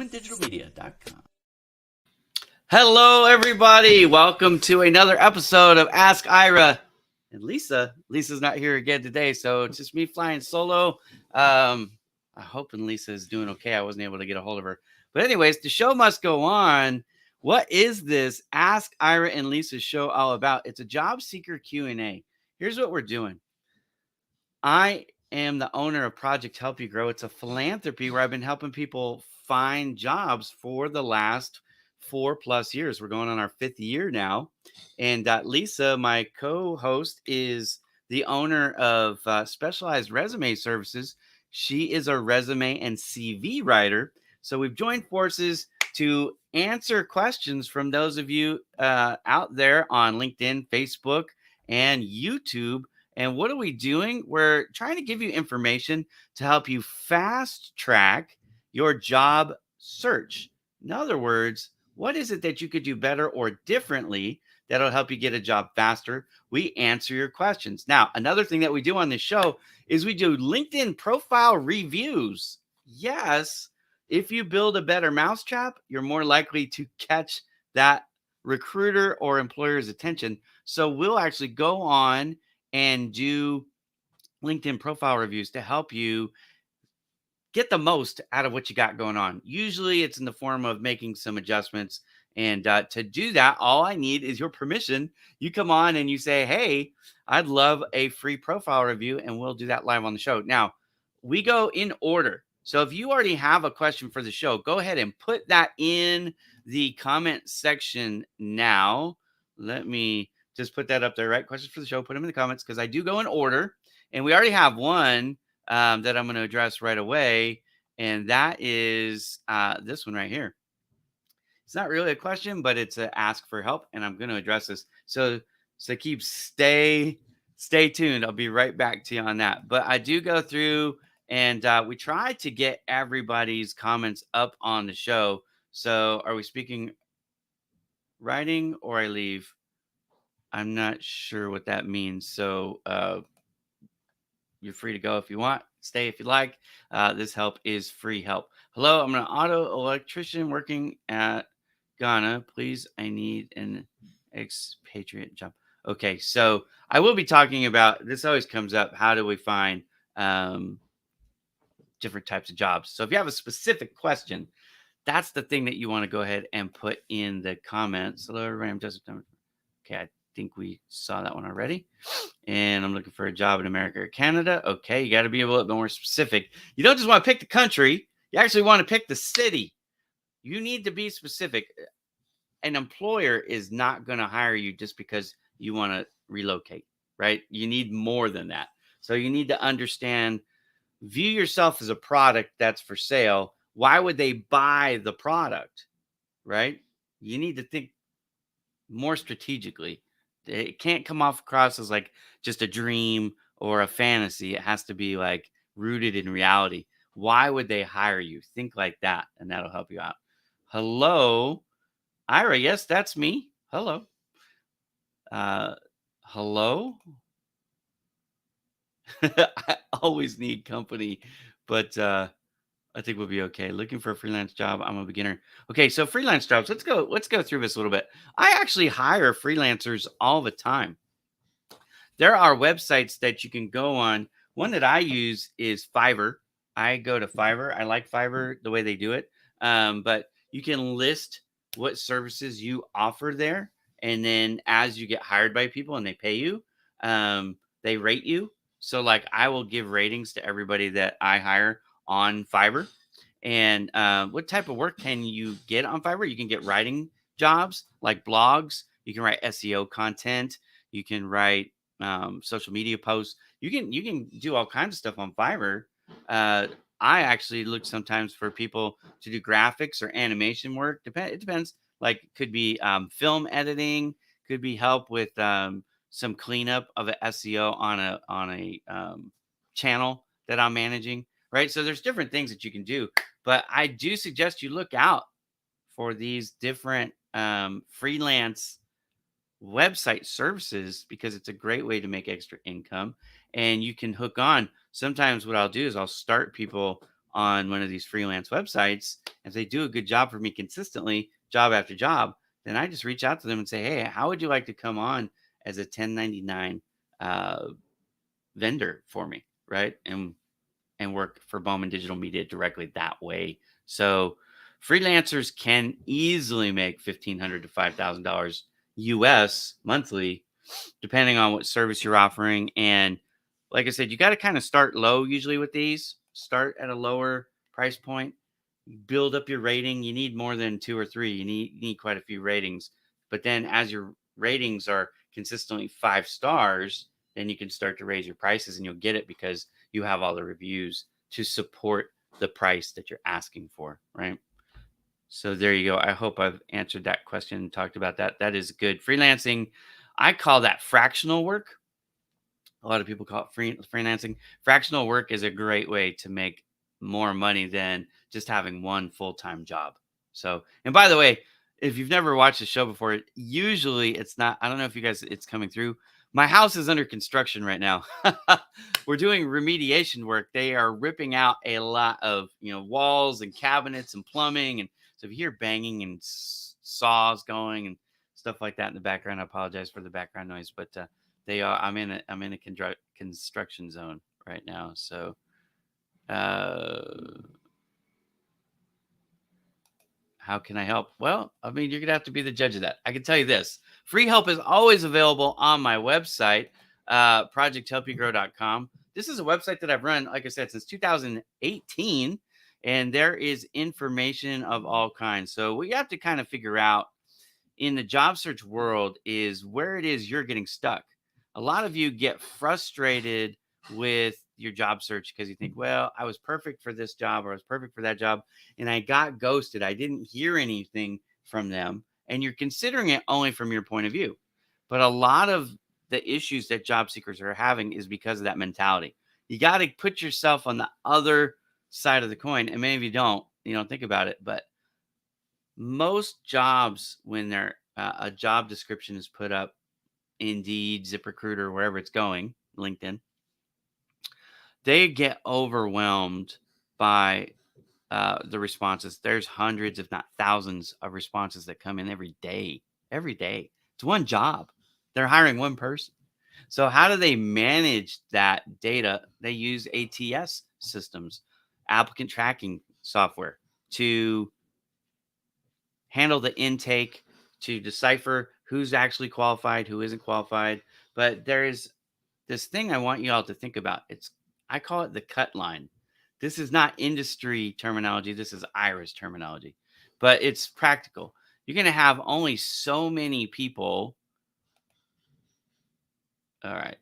romandigitalmedia.com. Hello, everybody. Welcome to another episode of Ask Ira and Lisa. Lisa's not here again today, so it's just me flying solo. I'm hoping Lisa is doing okay. I wasn't able to get a hold of her. But anyways, the show must go on. What is this Ask Ira and Lisa show all about? It's a job seeker Q&A. Here's what we're doing. I am the owner of Project Help You Grow. It's a philanthropy where I've been helping people find jobs for the last 4+ years. We're going on our 5th year now. And Lisa, my co-host, is the owner of Specialized Resume Services. She is a resume and CV writer. So we've joined forces to answer questions from those of you out there on LinkedIn, Facebook, and YouTube. And what are we doing? We're trying to give you information to help you fast track your job search. In other words, what is it that you could do better or differently that'll help you get a job faster? We answer your questions. Now, another thing that we do on this show is we do LinkedIn profile reviews. Yes, if you build a better mousetrap, you're more likely to catch that recruiter or employer's attention. So we'll actually go on and do LinkedIn profile reviews to help you get the most out of what you got going on. Usually it's in the form of making some adjustments. And to do that, all I need is your permission. You come on and you say, hey, I'd love a free profile review, and we'll do that live on the show. Now, we go in order. So if you already have a question for the show, go ahead and put that in the comment section now. Let me just put that up there, right? Questions for the show, put them in the comments because I do go in order. And we already have one that I'm going to address right away. And that is this one right here. It's not really a question, but it's an ask for help. And I'm going to address this. So stay tuned. I'll be right back to you on that. But I do go through and we try to get everybody's comments up on the show. So are we speaking writing or I leave? I'm not sure what that means. So you're free to go if you want. Stay if you like. This help is free help. Hello, I'm an auto electrician working at Ghana. Please, I need an expatriate job. Okay, so I will be talking about this. Always comes up. How do we find different types of jobs? So if you have a specific question, that's the thing that you want to go ahead and put in the comments. Hello, everybody. I'm just okay. I think we saw that one already. And I'm looking for a job in America or Canada. Okay, you got to be a little bit more specific. You don't just want to pick the country. You actually want to pick the city. You need to be specific. An employer is not going to hire you just because you want to relocate, right? You need more than that. So you need to understand, view yourself as a product that's for sale. Why would they buy the product, right? You need to think more strategically. It can't come off across as like just a dream or a fantasy. It has to be like rooted in reality. Why would they hire you? Think like that, and that'll help you out. Hello, Ira. Yes, that's me. Hello. Hello. I always need company, but I think we'll be okay. Looking for a freelance job. I'm a beginner. Okay, so freelance jobs. Let's go through this a little bit. I actually hire freelancers all the time. There are websites that you can go on. One that I use is Fiverr. I go to Fiverr. I like Fiverr the way they do it. But you can list what services you offer there. And then as you get hired by people and they pay you, they rate you. So like I will give ratings to everybody that I hire on Fiverr. And what type of work can you get on Fiverr? You can get writing jobs like blogs. You can write SEO content. You can write social media posts. You can do all kinds of stuff on Fiverr. I actually look sometimes for people to do graphics or animation work. It depends. Like could be film editing, could be help with some cleanup of an SEO on a channel that I'm managing. Right. So there's different things that you can do, but I do suggest you look out for these different freelance website services because it's a great way to make extra income and you can hook on. Sometimes what I'll do is I'll start people on one of these freelance websites, if they do a good job for me consistently, job after job, then I just reach out to them and say, hey, how would you like to come on as a 1099 uh, vendor for me, right? And work for Bowman Digital Media directly that way. So freelancers can easily make $1,500 to $5,000 US monthly, depending on what service you're offering. And like I said, you got to kind of start low usually with these. Start at a lower price point, build up your rating. You need more than 2 or 3. You need quite a few ratings. But then as your ratings are consistently 5 stars, then you can start to raise your prices and you'll get it because you have all the reviews to support the price that you're asking for, right? So there you go. I hope I've answered that question and talked about that. That is good. Freelancing, I call that fractional work. A lot of people call it freelancing. Fractional work is a great way to make more money than just having one full-time job. So, and by the way, if you've never watched the show before, usually it's not, I don't know if you guys, it's coming through. My house is under construction right now. We're doing remediation work. They are ripping out a lot of, walls and cabinets and plumbing. And so if you hear banging and saws going and stuff like that in the background, I apologize for the background noise, but, they are. I'm in a construction zone right now. So, uh, how can I help? Well, I mean, you're gonna have to be the judge of that. I can tell you this: free help is always available on my website, projecthelpyougrow.com. This is a website that I've run, like I said, since 2018, and there is information of all kinds. So what you have to kind of figure out in the job search world is where it is you're getting stuck. A lot of you get frustrated with your job search because you think, well, I was perfect for this job or I was perfect for that job and I got ghosted. I didn't hear anything from them. And you're considering it only from your point of view. But a lot of the issues that job seekers are having is because of that mentality. You got to put yourself on the other side of the coin. And many of you don't think about it, but most jobs, when a job description is put up, Indeed, ZipRecruiter, wherever it's going, LinkedIn, they get overwhelmed by the responses. There's hundreds, if not thousands, of responses that come in every day. Every day, it's one job. They're hiring one person. So how do they manage that data? They use ATS systems, applicant tracking software, to handle the intake, to decipher who's actually qualified, who isn't qualified. But there is this thing I want you all to think about. I call it the cut line. This is not industry terminology. This is Ira's terminology, but it's practical. You're going to have only so many people. All right.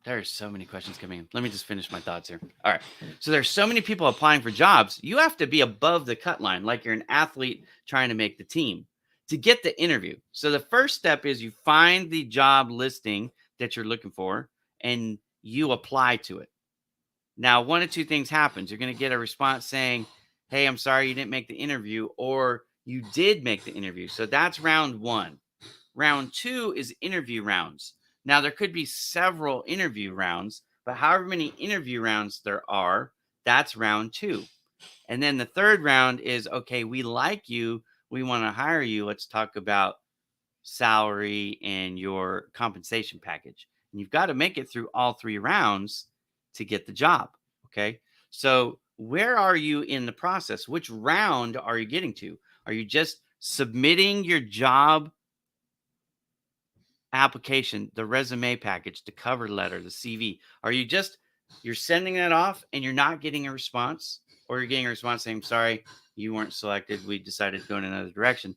There's so many questions coming in. Let me just finish my thoughts here. All right. So there's so many people applying for jobs. You have to be above the cut line, like you're an athlete trying to make the team to get the interview. So the first step is you find the job listing that you're looking for and you apply to it. Now, one of two things happens. You're going to get a response saying, hey, I'm sorry you didn't make the interview, or you did make the interview. So that's round one. Round two is interview rounds. Now, there could be several interview rounds, but however many interview rounds there are, that's round two. And then the third round is, okay, we like you. We want to hire you. Let's talk about salary and your compensation package. And you've got to make it through all 3 rounds to get the job. Okay. So where are you in the process? Which round are you getting to? Are you just submitting your job application, the resume package, the cover letter, the CV? Are you you're sending that off and you're not getting a response, or you're getting a response saying, sorry, you weren't selected. We decided to go in another direction.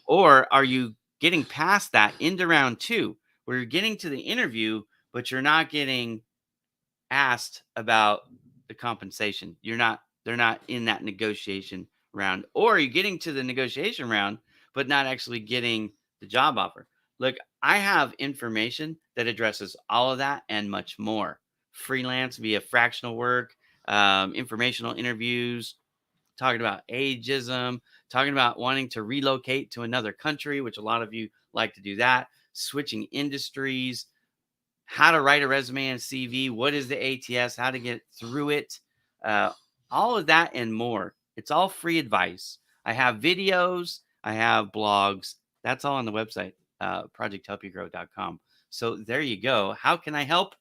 Or are you getting past that into round two, where you're getting to the interview, but you're not getting asked about the compensation? They're not in that negotiation round. Or are you getting to the negotiation round, but not actually getting the job offer? Look, I have information that addresses all of that and much more. Freelance via fractional work, informational interviews, talking about ageism, talking about wanting to relocate to another country, which a lot of you like to do that, switching industries, how to write a resume and CV, what is the ATS, how to get through it, all of that and more. It's all free advice. I have videos, I have blogs. That's all on the website, projecthelpyougrow.com. So there you go. How can I help?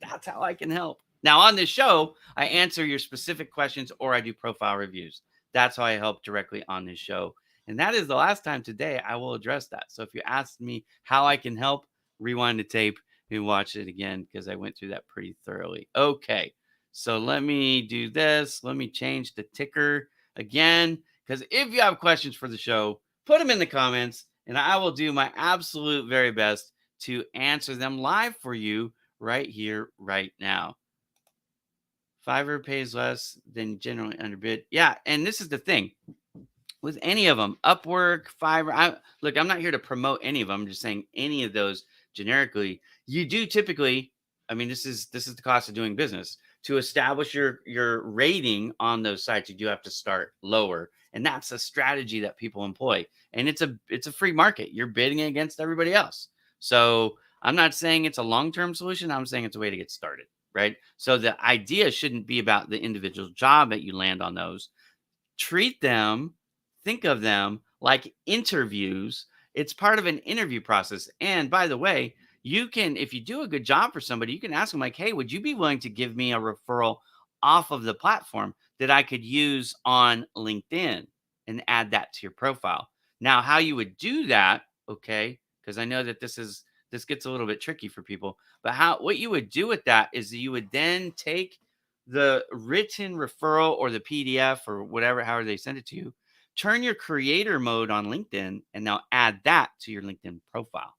That's how I can help. Now, on this show, I answer your specific questions or I do profile reviews. That's how I help directly on this show. And that is the last time today I will address that. So if you asked me how I can help, rewind the tape and watch it again because I went through that pretty thoroughly. Okay. So let me do this. Let me change the ticker again because if you have questions for the show, put them in the comments and I will do my absolute very best to answer them live for you right here, right now. Fiverr pays less than generally underbid. Yeah, and this is the thing with any of them, Upwork, Fiverr. Look, I'm not here to promote any of them. I'm just saying any of those generically. You do typically. I mean, this is the cost of doing business. To establish your rating on those sites, you do have to start lower, and that's a strategy that people employ. And it's a free market. You're bidding against everybody else. So I'm not saying it's a long-term solution. I'm saying it's a way to get started, right? So the idea shouldn't be about the individual job that you land on those. Treat them, think of them like interviews. It's part of an interview process. And by the way, you can, if you do a good job for somebody, you can ask them like, hey, would you be willing to give me a referral off of the platform that I could use on LinkedIn and add that to your profile? Now, how you would do that, okay, because I know that this gets a little bit tricky for people, but what you would do with that is that you would then take the written referral or the PDF or whatever, however they send it to you, turn your creator mode on LinkedIn and now add that to your LinkedIn profile.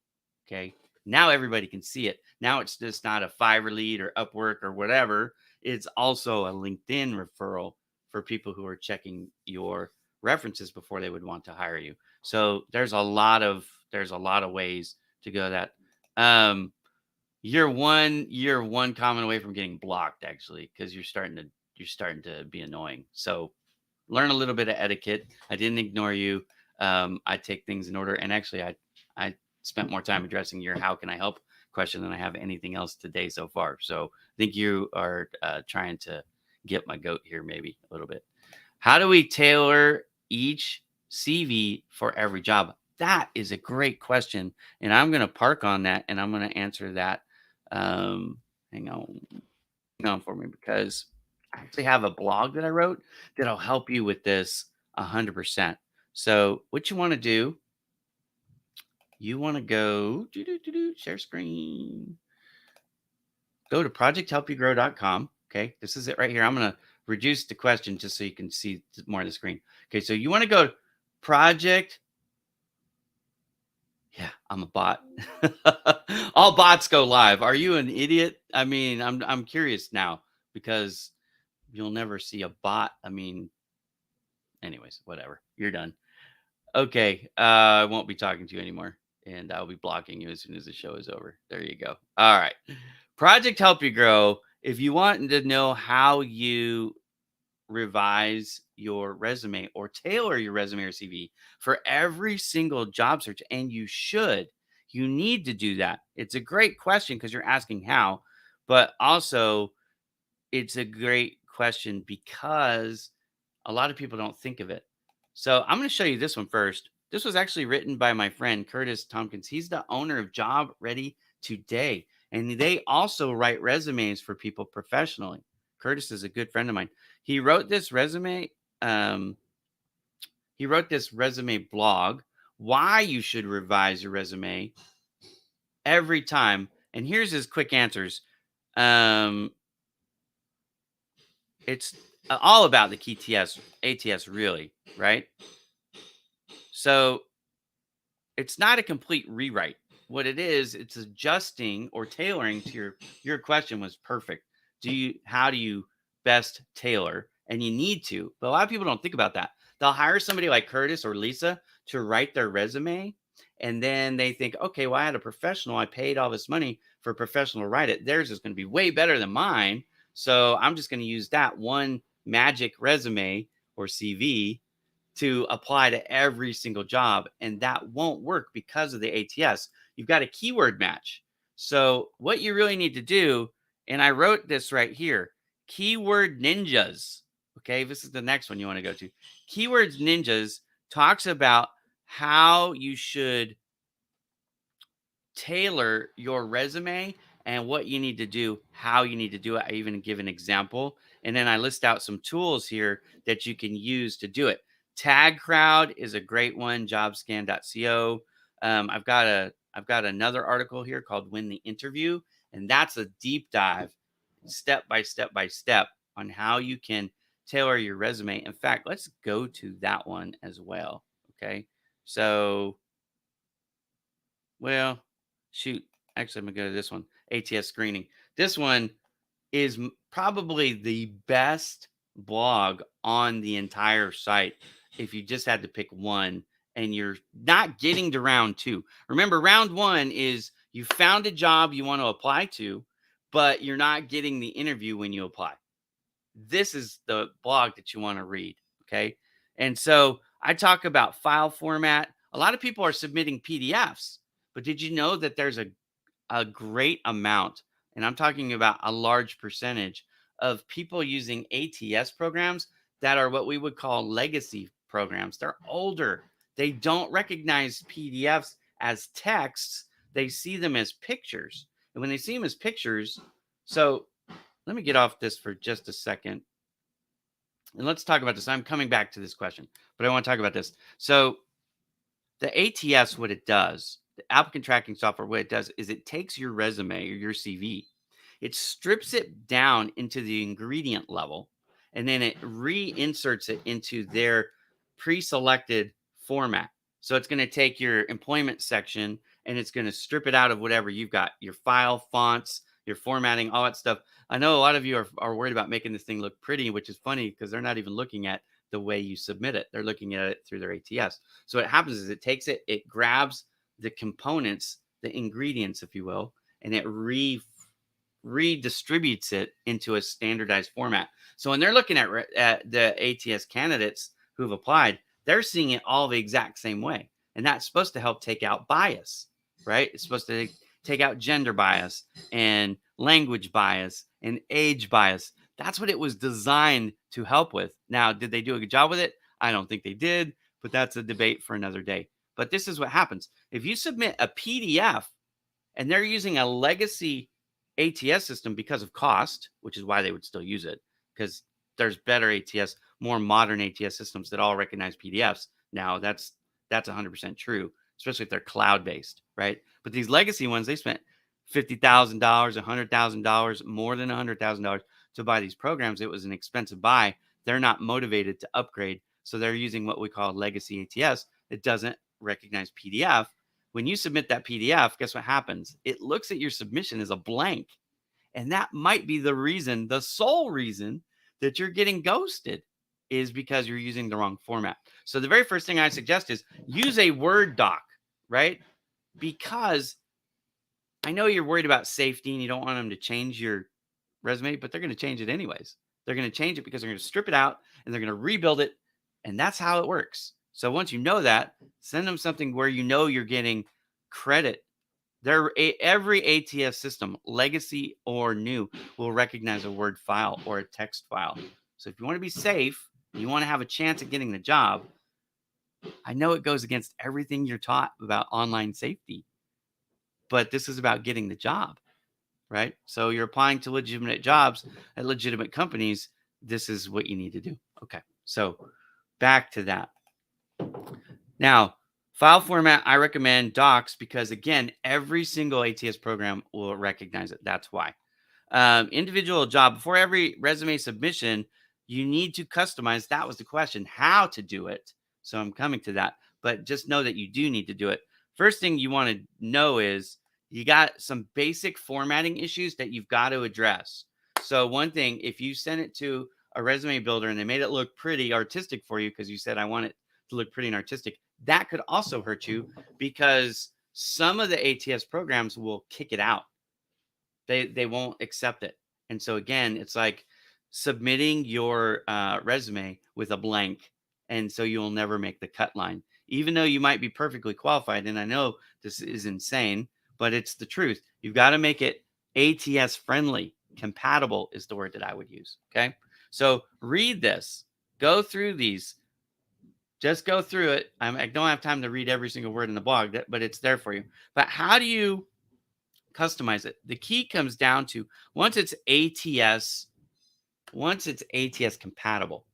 Okay. Now everybody can see it. Now it's just not a Fiverr lead or Upwork or whatever. It's also a LinkedIn referral for people who are checking your references before they would want to hire you. So there's a lot of ways to go that. You're one comment away from getting blocked, actually, because you're starting to be annoying. So learn a little bit of etiquette. I didn't ignore you. I take things in order, and actually, I spent more time addressing your "How can I help?" question than I have anything else today so far. So I think you are trying to get my goat here, maybe a little bit. How do we tailor each CV for every job? That is a great question, and I'm going to park on that, and I'm going to answer that. Hang on for me because I actually have a blog that I wrote that'll help you with this 100%. So what you want to do, you want to go share screen, go to projecthelpyougrow.com. Okay, this is it right here. I'm going to reduce the question just so you can see more of the screen. Okay, so you want to go project. Yeah, I'm a bot. All bots go live. Are you an idiot? I mean, I'm curious now because you'll never see a bot. I mean, anyways, whatever. You're done. Okay, I won't be talking to you anymore, and I'll be blocking you as soon as the show is over. There you go. All right. Project Help You Grow. If you want to know how you revise your resume or tailor your resume or CV for every single job search, and you need to do that. It's a great question because you're asking how, but also it's a great question because a lot of people don't think of it. So I'm going to show you this one first. This was actually written by my friend Curtis Tompkins. He's the owner of Job Ready Today, and they also write resumes for people professionally. Curtis is a good friend of mine. He wrote this resume. He wrote this resume blog. Why you should revise your resume every time. And here's his quick answers. It's all about the ATS, really, right? So it's not a complete rewrite. What it is, it's adjusting or tailoring to your question was perfect. How do you best tailor? And you need to, but a lot of people don't think about that. They'll hire somebody like Curtis or Lisa to write their resume. And then they think, okay, well, I had a professional. I paid all this money for a professional to write it. Theirs is going to be way better than mine. So I'm just going to use that one magic resume or CV to apply to every single job. And that won't work because of the ATS. You've got a keyword match. So what you really need to do, and I wrote this right here, keyword ninjas. Okay, this is the next one you want to go to. Keywords ninjas talks about how you should tailor your resume and what you need to do, how you need to do it. I even give an example. And then I list out some tools here that you can use to do it. Tag Crowd is a great one, jobscan.co. I've got another article here called Win the Interview, and that's a deep dive, step by step by step, on how you can tailor your resume. In fact, let's go to that one as well. Okay. So well, shoot. Actually, I'm gonna go to this one. ATS screening. This one is probably the best blog on the entire site. If you just had to pick one and you're not getting to round two. Remember, round one is you found a job you want to apply to, but you're not getting the interview when you apply. This is the blog that you want to read. Okay. And so I talk about file format. A lot of people are submitting PDFs, but did you know that there's a great amount, and I'm talking about a large percentage of people using ATS programs that are what we would call legacy programs? They're older. They don't recognize PDFs as texts. They see them as pictures. And when they see them as pictures, so let me get off this for just a second. And let's talk about this. I'm coming back to this question, but I want to talk about this. So the ATS, what it does, the applicant tracking software, what it does is it takes your resume or your CV, it strips it down into the ingredient level, and then it reinserts it into their pre-selected format. So it's going to take your employment section and it's going to strip it out of whatever you've got, your file, fonts, your formatting, all that stuff. I know a lot of you are worried about making this thing look pretty, which is funny because they're not even looking at the way you submit it. They're looking at it through their ATS. So what happens is it takes it, it grabs the components, the ingredients, if you will, and it redistributes it into a standardized format. So when they're looking at the ATS candidates who've applied, they're seeing it all the exact same way. And that's supposed to help take out bias, right? It's supposed to take out gender bias and language bias and age bias. That's what it was designed to help with. Now, did they do a good job with it? I don't think they did, but that's a debate for another day. But this is what happens. If you submit a PDF and they're using a legacy ATS system because of cost, which is why they would still use it, because there's better ATS, more modern ATS systems that all recognize PDFs. Now, that's 100% true, especially if they're cloud-based, right? But these legacy ones, they spent $50,000, $100,000, more than $100,000 to buy these programs. It was an expensive buy. They're not motivated to upgrade. So they're using what we call legacy ATS. It doesn't recognize PDF. When you submit that PDF, guess what happens? It looks at your submission as a blank. And that might be the reason, the sole reason that you're getting ghosted is because you're using the wrong format. So the very first thing I suggest is use a Word doc, right? Because I know you're worried about safety and you don't want them to change your resume, but they're going to change it anyways. They're going to change it because they're going to strip it out and they're going to rebuild it. And that's how it works. So once you know that, send them something where you know you're getting credit. Every ATS system, legacy or new, will recognize a Word file or a text file. So if you want to be safe, you want to have a chance at getting the job, I know it goes against everything you're taught about online safety, but this is about getting the job, right? So you're applying to legitimate jobs at legitimate companies. This is what you need to do. Okay. So back to that. Now, file format, I recommend docs because, again, every single ATS program will recognize it. That's why. Individual job, before every resume submission, you need to customize. That was the question, how to do it. So I'm coming to that. But just know that you do need to do it. First thing you want to know is you got some basic formatting issues that you've got to address. So one thing, if you send it to a resume builder and they made it look pretty artistic for you because you said, I want it to look pretty and artistic, that could also hurt you because some of the ATS programs will kick it out. They won't accept it. And so again, it's like submitting your resume with a blank. And so you'll never make the cut line, even though you might be perfectly qualified. And I know this is insane, but it's the truth. You've got to make it ATS friendly. Compatible is the word that I would use. Okay. So read this, go through these, just go through it. I don't have time to read every single word in the blog, but it's there for you. But how do you customize it? The key comes down to once it's ATS compatible,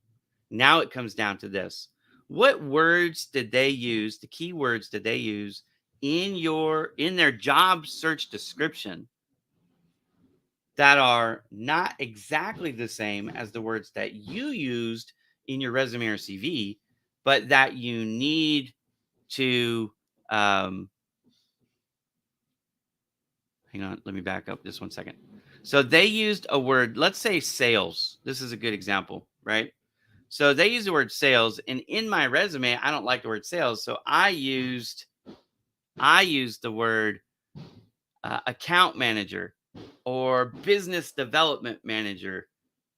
now it comes down to this. What words did they use? The keywords did they use in their job search description that are not exactly the same as the words that you used in your resume or CV, but that you need to hang on, let me back up just 1 second. So they used a word, let's say sales. This is a good example, right? So they use the word sales, and in my resume, I don't like the word sales, so I used the word account manager or business development manager,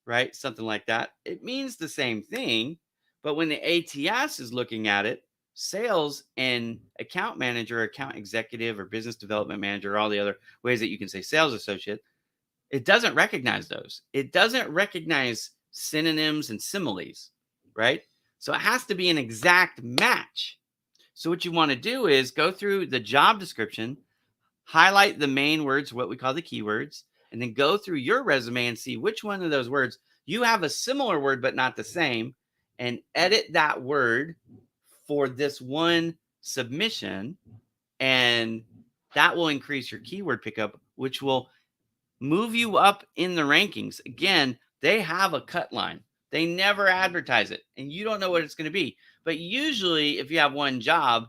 right? Something like that. It means the same thing, but when the ATS is looking at it, sales and account manager, account executive, or business development manager, all the other ways that you can say sales associate, it doesn't recognize those. It doesn't recognize synonyms and similes, right? So it has to be an exact match. So what you want to do is go through the job description, highlight the main words, what we call the keywords, and then go through your resume and see which one of those words you have a similar word but not the same, and edit that word for this one submission, and that will increase your keyword pickup, which will move you up in the rankings. Again, they have a cut line. They never advertise it, and you don't know what it's going to be. But usually, if you have one job,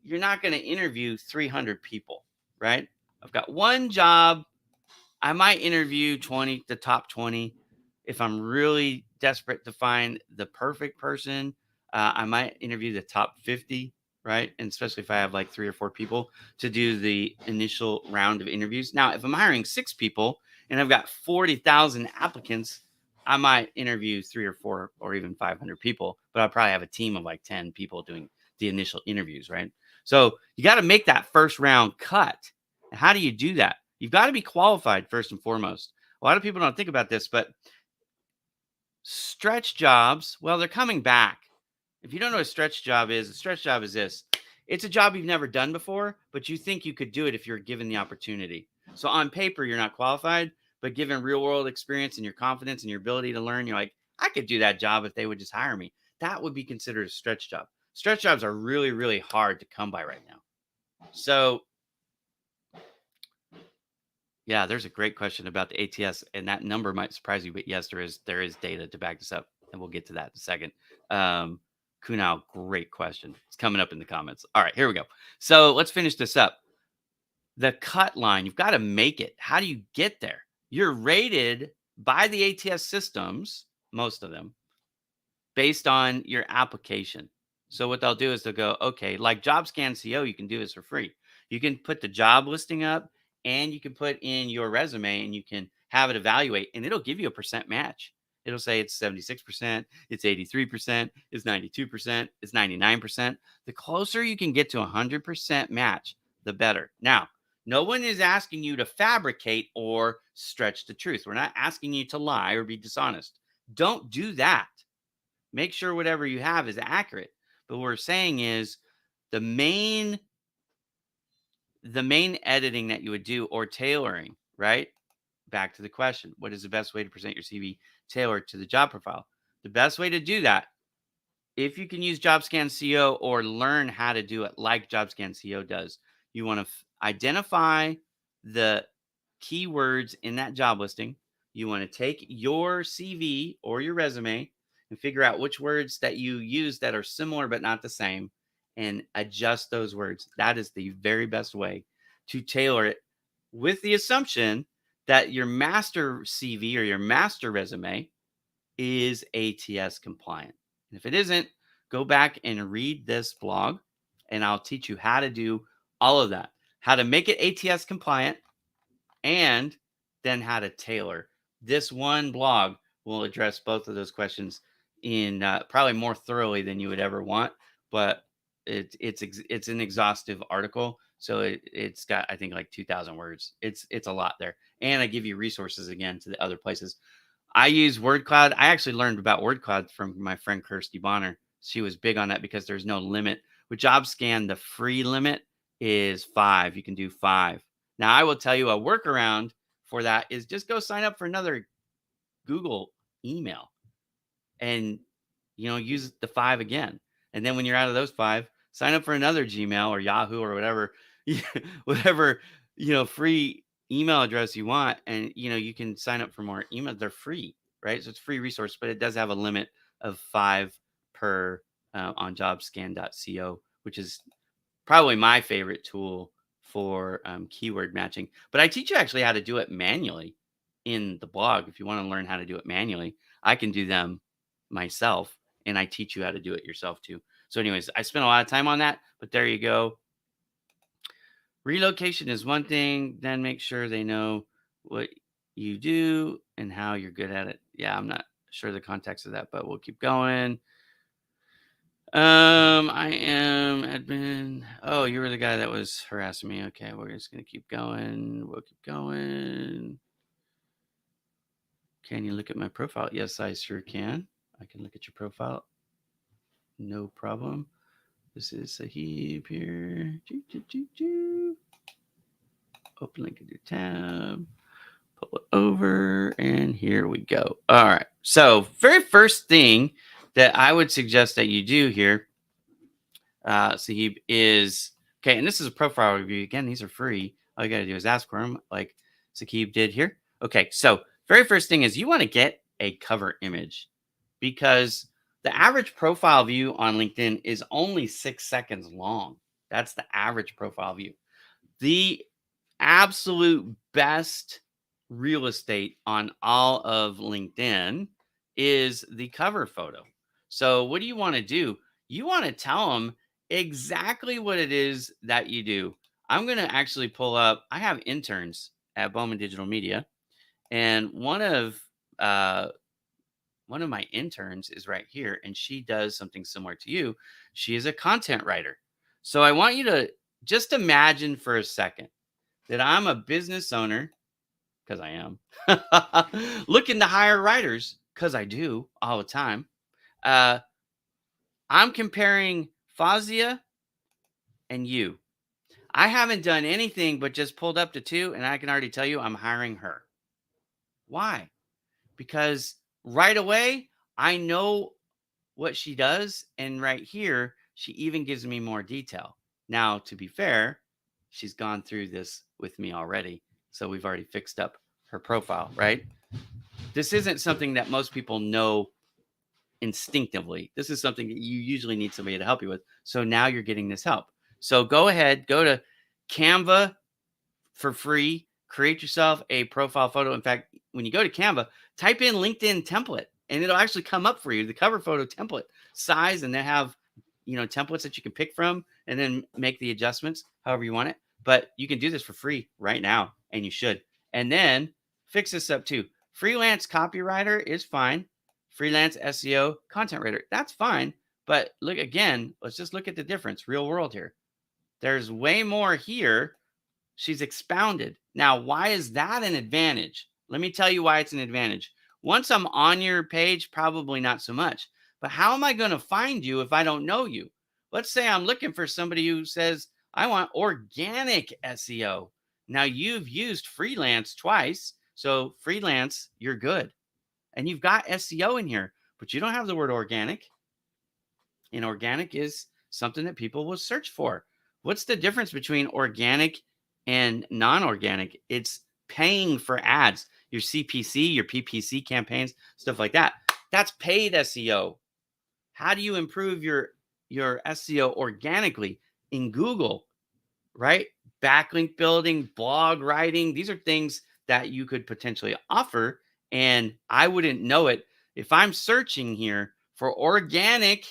you're not going to interview 300 people, right? I've got one job. I might interview the top 20. If I'm really desperate to find the perfect person, I might interview the top 50, right? And especially if I have like 3 or 4 people to do the initial round of interviews. Now, if I'm hiring 6 people and I've got 40,000 applicants, I might interview 3 or 4 or even 500 people, but I'll probably have a team of like 10 people doing the initial interviews, right? So you got to make that first round cut. How do you do that? You've got to be qualified first and foremost. A lot of people don't think about this, but stretch jobs, well, they're coming back. If you don't know what a stretch job is, a stretch job is this. It's a job you've never done before, but you think you could do it if you're given the opportunity. So on paper, you're not qualified, but given real world experience and your confidence and your ability to learn, you're like, I could do that job if they would just hire me. That would be considered a stretch job. Stretch jobs are really, really hard to come by right now. So yeah, there's a great question about the ATS, and that number might surprise you, but yes, there is data to back this up, and we'll get to that in a second. Kunal, great question. It's coming up in the comments. All right, here we go. So let's finish this up. The cut line, you've got to make it. How do you get there? You're rated by the ATS systems, most of them, based on your application. So what they'll do is they'll go, okay, like JobScan CO, you can do this for free. You can put the job listing up and you can put in your resume and you can have it evaluate and it'll give you a percent match. It'll say it's 76%, it's 83%, it's 92%, it's 99%. The closer you can get to 100% match, the better. Now, no one is asking you to fabricate or stretch the truth. We're not asking you to lie or be dishonest. Don't do that. Make sure whatever you have is accurate. But what we're saying is the main editing that you would do or tailoring, right? Back to the question, what is the best way to present your CV tailored to the job profile? The best way to do that, if you can use JobScan CO or learn how to do it like JobScan CO does, you want to identify the keywords in that job listing. You want to take your CV or your resume and figure out which words that you use that are similar but not the same and adjust those words. That is the very best way to tailor it, with the assumption that your master CV or your master resume is ATS compliant. And if it isn't, go back and read this blog and I'll teach you how to do all of that, how to make it ATS compliant, and then how to tailor. This one blog will address both of those questions in probably more thoroughly than you would ever want. But It's an exhaustive article, so it's got, I think, like 2,000 words. It's a lot there, and I give you resources again to the other places. I use word cloud. I actually learned about word cloud from my friend Kirsty Bonner. She was big on that because there's no limit with JobScan. The free limit is 5. You can do 5. Now I will tell you, a workaround for that is just go sign up for another Google email and use the 5 again. And then when you're out of those 5, sign up for another Gmail or Yahoo or whatever, whatever, free email address you want. And, you can sign up for more emails. They're free, right? So it's a free resource, but it does have a limit of 5 per on jobscan.co, which is probably my favorite tool for keyword matching. But I teach you actually how to do it manually in the blog. If you want to learn how to do it manually, I can do them myself, and I teach you how to do it yourself too. So anyways, I spent a lot of time on that, but there you go. Relocation is one thing. Then make sure they know what you do and how you're good at it. Yeah, I'm not sure the context of that, but we'll keep going. I am admin. Oh, you were the guy that was harassing me. Okay, we're just gonna keep going. We'll keep going. Can you look at my profile? Yes, I sure can. I can look at your profile. No problem. This is Sahib here. Open link in your tab. Pull it over, and here we go. All right. So, very first thing that I would suggest that you do here, Sahib, is okay. And this is a profile review. Again, these are free. All you got to do is ask for them, like Sahib did here. Okay. So, very first thing is you want to get a cover image, because the average profile view on LinkedIn is only 6 seconds long. That's the average profile view. The absolute best real estate on all of LinkedIn is the cover photo. So what do you want to do? You want to tell them exactly what it is that you do. I'm going to actually pull up, I have interns at Bowman Digital Media, and one of my interns is right here, and she does something similar to you. She is a content writer. So I want you to just imagine for a second that I'm a business owner, because I am, looking to hire writers, because I do all the time. I'm comparing Fazia and you. I haven't done anything but just pulled up to 2, and I can already tell you I'm hiring her. Why? Because right away, I know what she does. And right here, she even gives me more detail. Now, to be fair, she's gone through this with me already. So we've already fixed up her profile, right? This isn't something that most people know instinctively. This is something that you usually need somebody to help you with. So now you're getting this help. So go ahead, go to Canva for free, create yourself a profile photo. In fact, when you go to Canva, type in LinkedIn template, and it'll actually come up for you, the cover photo template size, and they have, templates that you can pick from and then make the adjustments however you want it. But you can do this for free right now, and you should. And then fix this up too. Freelance copywriter is fine. Freelance SEO content writer, that's fine. But look again, let's just look at the difference, real world here. There's way more here. She's expounded. Now, why is that an advantage? Let me tell you why it's an advantage. Once I'm on your page, probably not so much. But how am I going to find you if I don't know you? Let's say I'm looking for somebody who says, I want organic SEO. Now, you've used freelance twice. So, freelance, you're good. And you've got SEO in here, but you don't have the word organic. And organic is something that people will search for. What's the difference between organic and non-organic? It's paying for ads, your CPC, your PPC campaigns, stuff like that. That's paid SEO. How do you improve your SEO organically in Google, right? Backlink building, blog writing. These are things that you could potentially offer. And I wouldn't know it if I'm searching here for organic.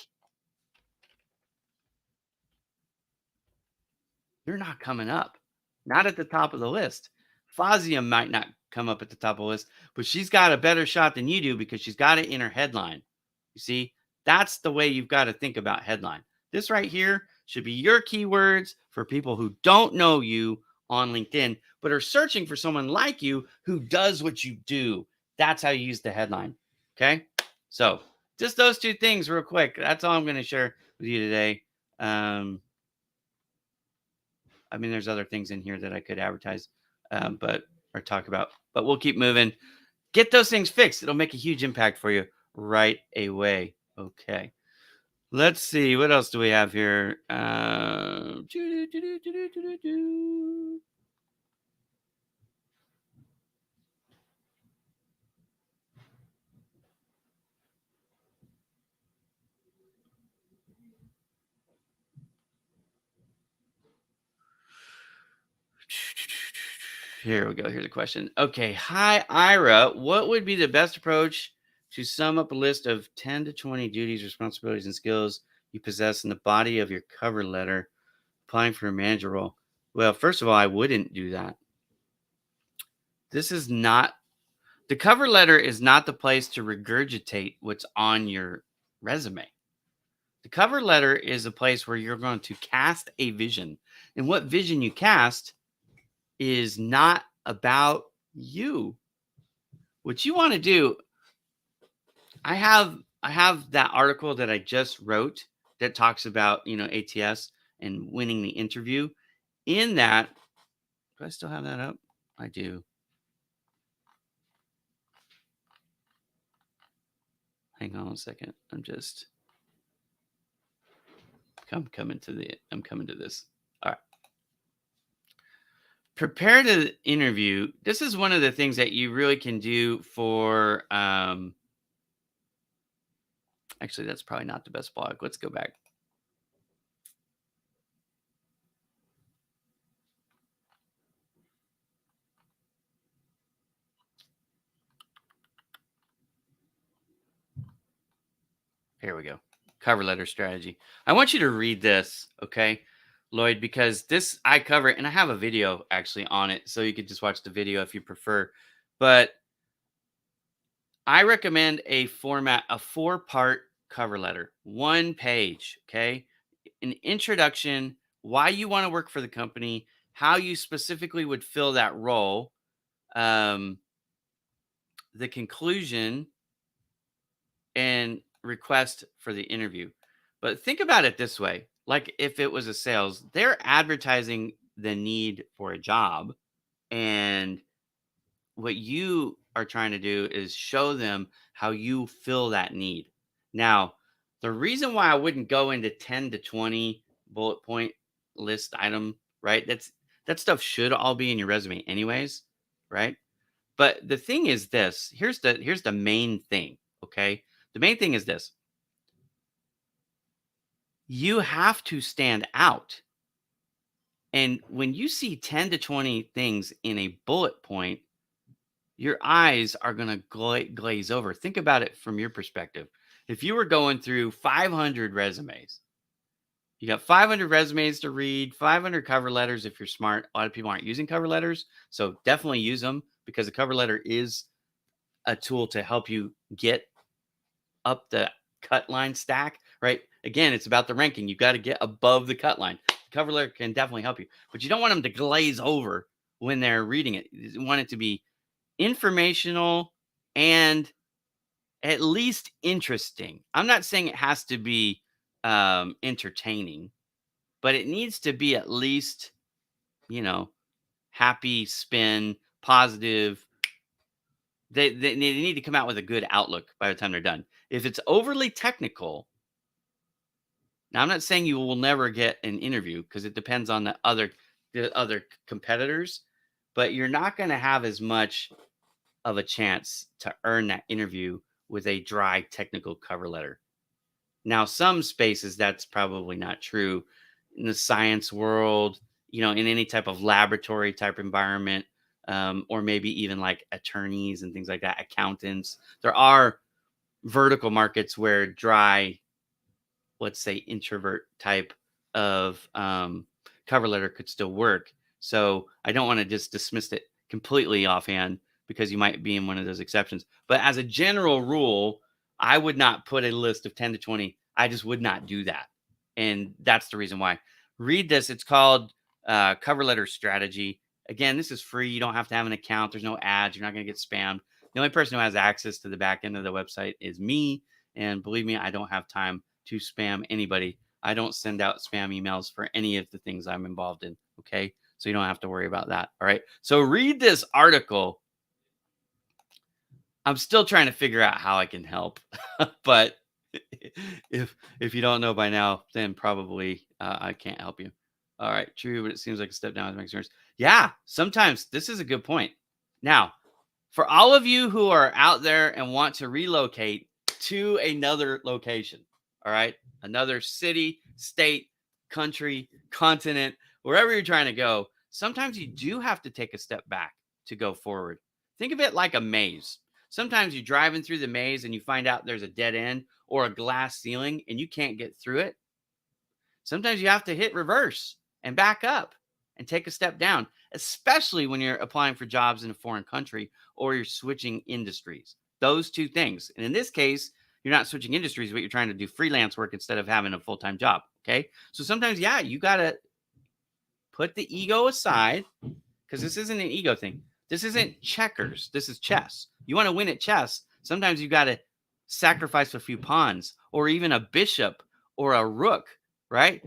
You're not coming up, not at the top of the list. Fazia might not come up at the top of the list, but she's got a better shot than you do because she's got it in her headline. You see, that's the way you've got to think about headline. This right here, should be your keywords for people who don't know you on LinkedIn, but are searching for someone like you who does what you do. That's how you use the headline. Okay. So just those two things real quick. That's all I'm going to share with you today. I mean, there's other things in here that I could advertise, or talk about, but we'll keep moving. Get those things fixed. It'll make a huge impact for you right away. Okay. Let's see. What else do we have here? Here we go. Here's a question. Okay. Hi, Ira. What would be the best approach to sum up a list of 10 to 20 duties, responsibilities, and skills you possess in the body of your cover letter applying for a manager role? Well, first of all, I wouldn't do that. This is not the cover letter is not the place to regurgitate what's on your resume. The cover letter is a place where you're going to cast a vision. And what vision you cast is not about you. What you want to do, I have that article that I just wrote that talks about, ATS and winning the interview. In that, do I still have that up? I do. Hang on a second. I'm coming to this. All right. Prepare to interview. This is one of the things that you really can do for actually, that's probably not the best blog. Let's go back. Here we go. Cover letter strategy. I want you to read this, okay, Lloyd, because this I cover, and I have a video actually on it, so you could just watch the video if you prefer. But I recommend a 4-part cover letter, 1 page, okay? An introduction, why you want to work for the company, how you specifically would fill that role, the conclusion, and request for the interview. But think about it this way. Like if it was a sales, they're advertising the need for a job. And what you are trying to do is show them how you fill that need. Now, the reason why I wouldn't go into 10 to 20 bullet point list item, right? That stuff should all be in your resume anyways, right? But the thing is this, here's the main thing, okay? The main thing is this. You have to stand out. And when you see 10 to 20 things in a bullet point, your eyes are going to glaze over. Think about it from your perspective. If you were going through 500 resumes, you got 500 resumes to read, 500 cover letters if you're smart. A lot of people aren't using cover letters, so definitely use them because a cover letter is a tool to help you get up the cut line stack, right? Again, it's about the ranking. You've got to get above the cut line. The cover letter can definitely help you, but you don't want them to glaze over when they're reading it. You want it to be informational and at least interesting. I'm not saying it has to be entertaining, but it needs to be at least, happy, spin, positive. They need to come out with a good outlook by the time they're done. If it's overly technical, now I'm not saying you will never get an interview because it depends on the other competitors, but you're not going to have as much of a chance to earn that interview with a dry technical cover letter. Now, some spaces that's probably not true. In the science world, in any type of laboratory type environment, or maybe even like attorneys and things like that, accountants. There are vertical markets where dry, let's say introvert type of cover letter could still work. So I don't want to just dismiss it completely offhand because you might be in one of those exceptions. But as a general rule, I would not put a list of 10 to 20. I just would not do that. And that's the reason why. Read this. It's called Cover Letter Strategy. Again, this is free. You don't have to have an account. There's no ads. You're not going to get spammed. The only person who has access to the back end of the website is me. And believe me, I don't have time to spam anybody. I don't send out spam emails for any of the things I'm involved in. Okay. So you don't have to worry about that. All right. So read this article. I'm still trying to figure out how I can help, but if you don't know by now, then probably I can't help you. All right, true, but it seems like a step down makes sense. Yeah, sometimes this is a good point. Now, for all of you who are out there and want to relocate to another location, all right, another city, state, country, continent, wherever you're trying to go, sometimes you do have to take a step back to go forward. Think of it like a maze. Sometimes you're driving through the maze and you find out there's a dead end or a glass ceiling and you can't get through it. Sometimes you have to hit reverse and back up and take a step down, especially when you're applying for jobs in a foreign country or you're switching industries. Those two things. And in this case, you're not switching industries, but you're trying to do freelance work instead of having a full-time job. Okay. So sometimes, yeah, you got to put the ego aside because this isn't an ego thing. This isn't checkers. This is chess. You want to win at chess. Sometimes you got to sacrifice a few pawns or even a bishop or a rook, right?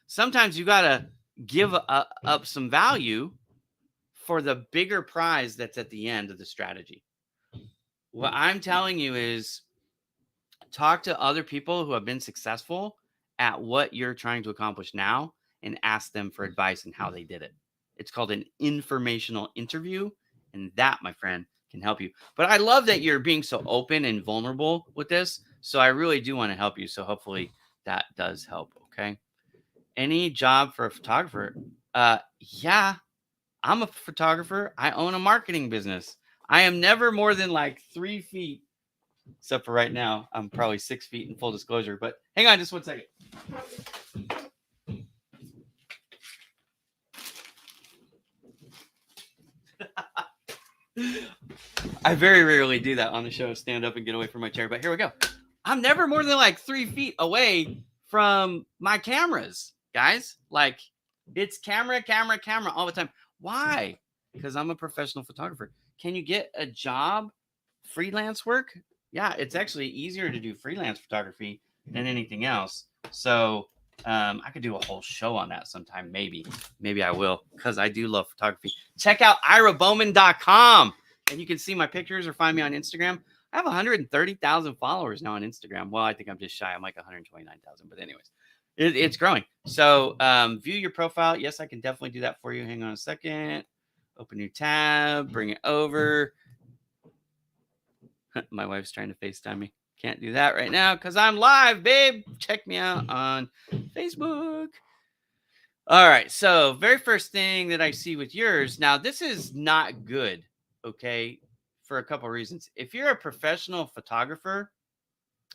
Sometimes you got to give up some value for the bigger prize that's at the end of the strategy. What I'm telling you is talk to other people who have been successful at what you're trying to accomplish now and ask them for advice on how they did it. It's called an informational interview, and that, my friend, can help you. But I love that you're being so open and vulnerable with this. So I really do want to help you. So hopefully that does help. Okay. Any job for a photographer? Yeah, I'm a photographer. I own a marketing business. I am never more than like 3 feet, except for right now. I'm probably 6 feet in full disclosure. But hang on just 1 second. I very rarely do that on the show, stand up and get away from my chair, but here we go. I'm never more than like 3 feet away from my cameras, guys. Like it's camera all the time. Why? Because I'm a professional photographer. Can you get a job, freelance work? Yeah, it's actually easier to do freelance photography than anything else. So I could do a whole show on that sometime. Maybe I will, because I do love photography. Check out irabowman.com and you can see my pictures or find me on Instagram. I have 130,000 followers now on Instagram. Well, I think I'm just shy. I'm like 129,000, but anyways, it's growing. So view your profile. Yes, I can definitely do that for you. Hang on a second. Open new tab, bring it over. My wife's trying to FaceTime me. Can't do that right now because I'm live, babe. Check me out on Facebook. All right. So very first thing that I see with yours. Now, this is not good. Okay. For a couple of reasons. If you're a professional photographer,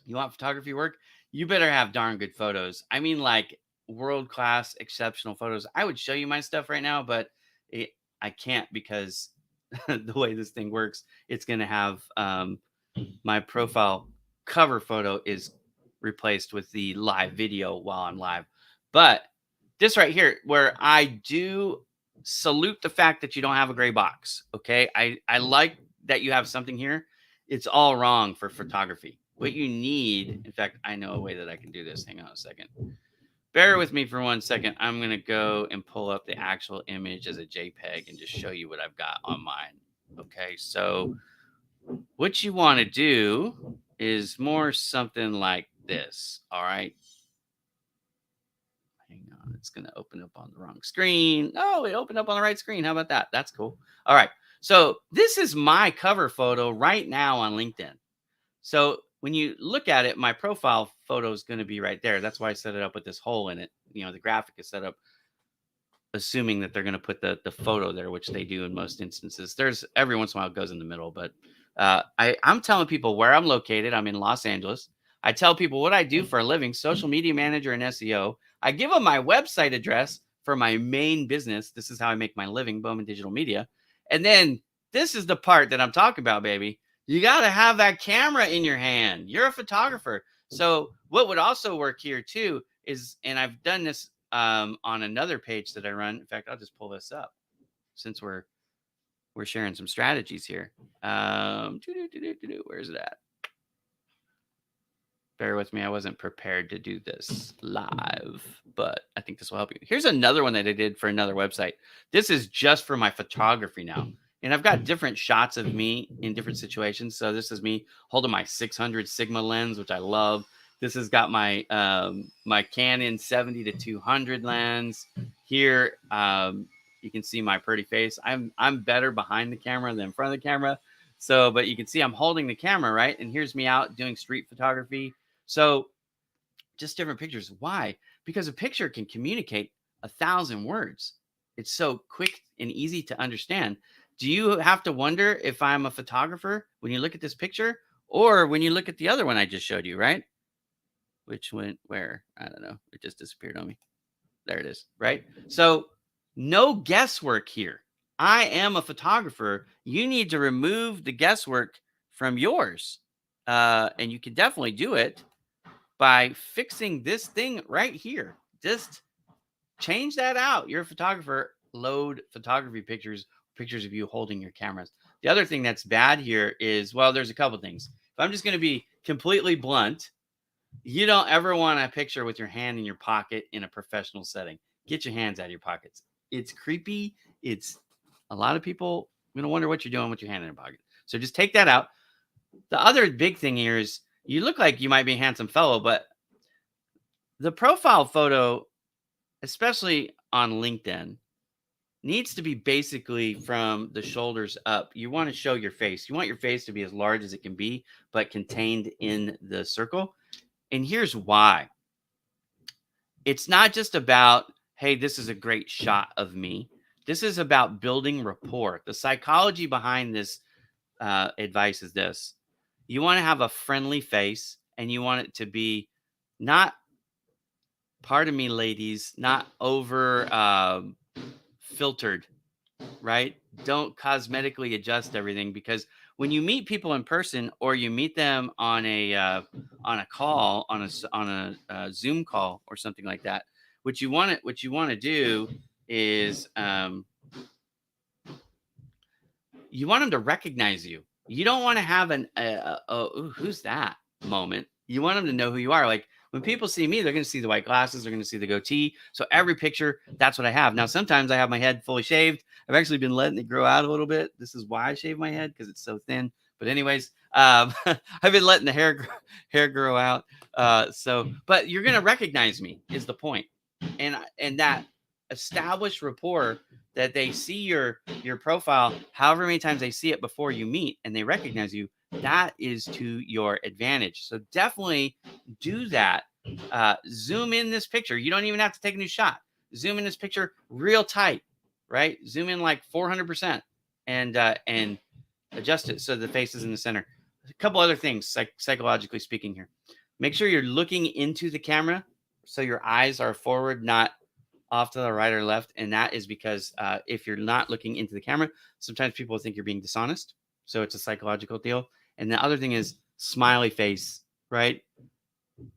you want photography work, you better have darn good photos. I mean, like world-class, exceptional photos. I would show you my stuff right now, but I can't because the way this thing works, it's going to have my profile cover photo is replaced with the live video while I'm live. But this right here, where I do salute the fact that you don't have a gray box. Okay. I like that you have something here. It's all wrong for photography. What you need, in fact, I know a way that I can do this. Hang on a second. Bear with me for 1 second. I'm going to go and pull up the actual image as a JPEG and just show you what I've got on mine. Okay. So what you want to do is more something like this. All right. Hang on. It's going to open up on the wrong screen. Oh, it opened up on the right screen. How about that? That's cool. All right. So this is my cover photo right now on LinkedIn. So when you look at it, my profile photo is going to be right there. That's why I set it up with this hole in it. You know, the graphic is set up assuming that they're going to put the photo there, which they do in most instances. There's every once in a while it goes in the middle, but I'm telling people where I'm located. I'm in Los Angeles. I tell people what I do for a living, social media manager and SEO. I give them my website address for my main business. This is how I make my living, Bowman Digital Media. And then this is the part that I'm talking about, baby. You got to have that camera in your hand. You're a photographer. So what would also work here too and I've done this on another page that I run. In fact, I'll just pull this up since we're sharing some strategies here. Where's it at? Bear with me. I wasn't prepared to do this live, but I think this will help you. Here's another one that I did for another website. This is just for my photography now. And I've got different shots of me in different situations. So this is me holding my 600 Sigma lens, which I love. This has got my my Canon 70 to 200 lens. Here, you can see my pretty face. I'm better behind the camera than in front of the camera. So, but you can see I'm holding the camera, right? And here's me out doing street photography. So just different pictures. Why? Because a picture can communicate 1,000 words. It's so quick and easy to understand. Do you have to wonder if I'm a photographer when you look at this picture, or when you look at the other one I just showed you, right? Which went where? I don't know. It just disappeared on me. There it is, right? So no guesswork here. I am a photographer. You need to remove the guesswork from yours. And you can definitely do it by fixing this thing right here. Just change that out. You're a photographer. Load photography pictures of you holding your cameras. The other thing that's bad here is, well, there's a couple things. If I'm just going to be completely blunt, you don't ever want a picture with your hand in your pocket in a professional setting. Get your hands out of your pockets. It's creepy. It's a lot of people going to wonder what you're doing with your hand in your pocket. So just take that out. The other big thing here is you look like you might be a handsome fellow, but the profile photo, especially on LinkedIn, needs to be basically from the shoulders up. You want to show your face. You want your face to be as large as it can be, but contained in the circle. And here's why. It's not just about, hey, this is a great shot of me. This is about building rapport. The psychology behind this advice is this. You want to have a friendly face, and you want it to be not, pardon me, ladies, not over filtered, right? Don't cosmetically adjust everything, because when you meet people in person, or you meet them on a call, on a Zoom call or something like that, what you want to do is you want them to recognize you. You don't want to have who's that moment. You want them to know who you are. Like when people see me, they're going to see the white glasses. They're going to see the goatee. So every picture, that's what I have. Now, sometimes I have my head fully shaved. I've actually been letting it grow out a little bit. This is why I shave my head, because it's so thin. But anyways, I've been letting the hair grow out. But you're going to recognize me is the point. And that established rapport, that they see your profile however many times they see it before you meet, and they recognize you, that is to your advantage. So definitely do that. Zoom in this picture. You don't even have to take a new shot. Zoom in this picture real tight, right? Zoom in like 400% and adjust it so the face is in the center. A couple other things, psychologically speaking here. Make sure you're looking into the camera so your eyes are forward, not off to the right or left. And that is because if you're not looking into the camera, sometimes people think you're being dishonest. So it's a psychological deal. And the other thing is smiley face, right?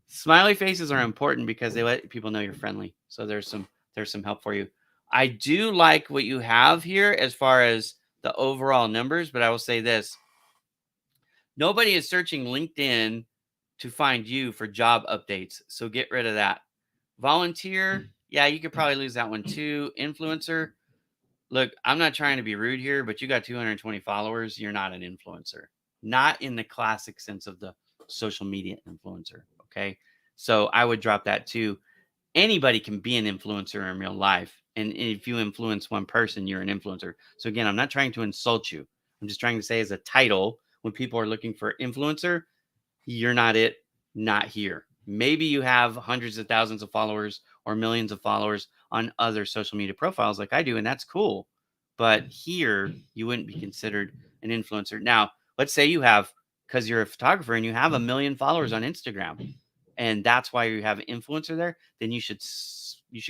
Smiley faces are important because they let people know you're friendly. So there's some help for you. I do like what you have here as far as the overall numbers, but I will say this. Nobody is searching LinkedIn to find you for job updates. So get rid of that. Volunteer, yeah, you could probably lose that one too. Influencer, look, I'm not trying to be rude here, but you got 220 followers. You're not an influencer. Not in the classic sense of the social media influencer, okay? So I would drop that too. Anybody can be an influencer in real life. And if you influence one person, you're an influencer. So again, I'm not trying to insult you. I'm just trying to say, as a title, when people are looking for influencer, you're not it, not here. Maybe you have hundreds of thousands of followers or millions of followers on other social media profiles like I do, and that's cool. But here, you wouldn't be considered an influencer. Now, let's say you have, because you're a photographer and you have 1 million followers on Instagram, and that's why you have an influencer there, then you should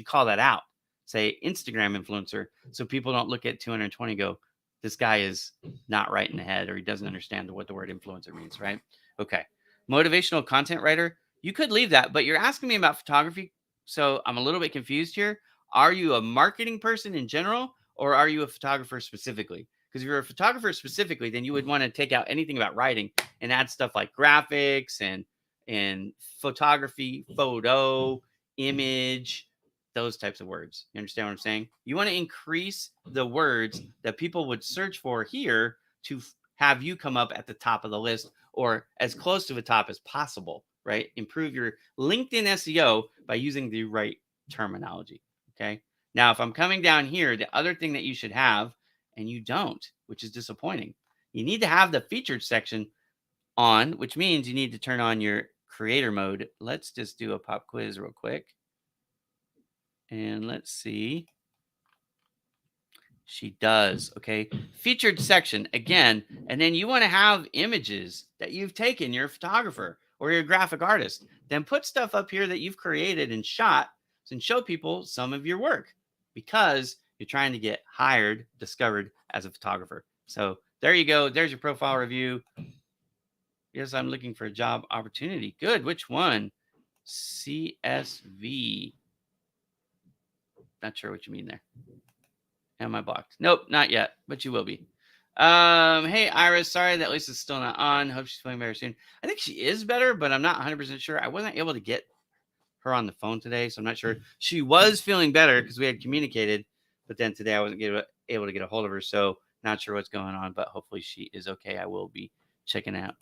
call that out. Say Instagram influencer, so people don't look at 220 and go, this guy is not right in the head, or he doesn't understand what the word influencer means, right? Okay. Motivational content writer, you could leave that, but you're asking me about photography. So I'm a little bit confused here. Are you a marketing person in general, or are you a photographer specifically? Because if you're a photographer specifically, then you would want to take out anything about writing and add stuff like graphics and photography, photo, image, those types of words. You understand what I'm saying? You want to increase the words that people would search for here to have you come up at the top of the list or as close to the top as possible, right? Improve your LinkedIn SEO by using the right terminology. Okay. Now, if I'm coming down here, the other thing that you should have, and you don't, which is disappointing, you need to have the featured section on, which means you need to turn on your creator mode. Let's just do a pop quiz real quick. And let's see. She does. Okay. Featured section again. And then you want to have images that you've taken, you're a photographer or you're a graphic artist. Then put stuff up here that you've created and shot and show people some of your work because you're trying to get hired, discovered as a photographer. So there you go. There's your profile review. Yes, I'm looking for a job opportunity. Good. Which one? CSV. Not sure what you mean there. Am I blocked? Nope, not yet, but you will be. Hey, Iris, sorry that Lisa's still not on. Hope she's feeling better soon. I think she is better, but I'm not 100% sure. I wasn't able to get her on the phone today, so I'm not sure. She was feeling better because we had communicated, but then today I wasn't able to get a hold of her, so not sure what's going on, but hopefully she is okay. I will be checking out.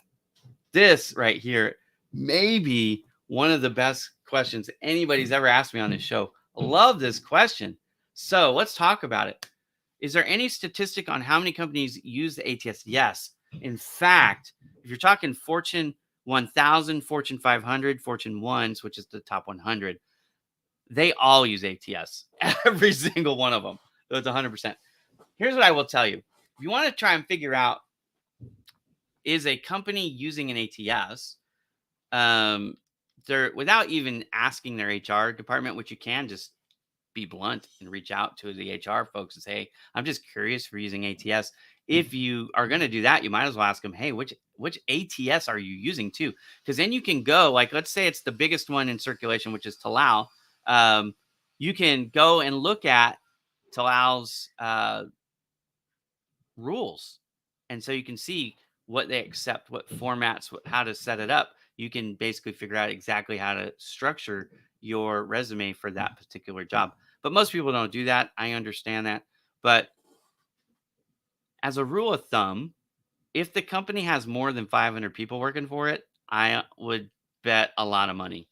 This right here may be one of the best questions anybody's ever asked me on this show. Love this question. So let's talk about it. Is there any statistic on how many companies use the ATS? Yes. In fact, if you're talking Fortune 1000, Fortune 500, Fortune 1s, which is the top 100, they all use ATS. Every single one of them. So it's 100%. Here's what I will tell you. If you want to try and figure out, is a company using an ATS, they're without even asking their HR department, which you can just be blunt and reach out to the HR folks and say, hey, I'm just curious for using ATS. If you are going to do that, you might as well ask them, hey, which ATS are you using too? Because then you can go, like, let's say it's the biggest one in circulation, which is Talal. You can go and look at Talal's rules. And so you can see what they accept, what formats, how to set it up. You can basically figure out exactly how to structure your resume for that particular job. But most people don't do that. I understand that. But as a rule of thumb, if the company has more than 500 people working for it, I would bet a lot of money.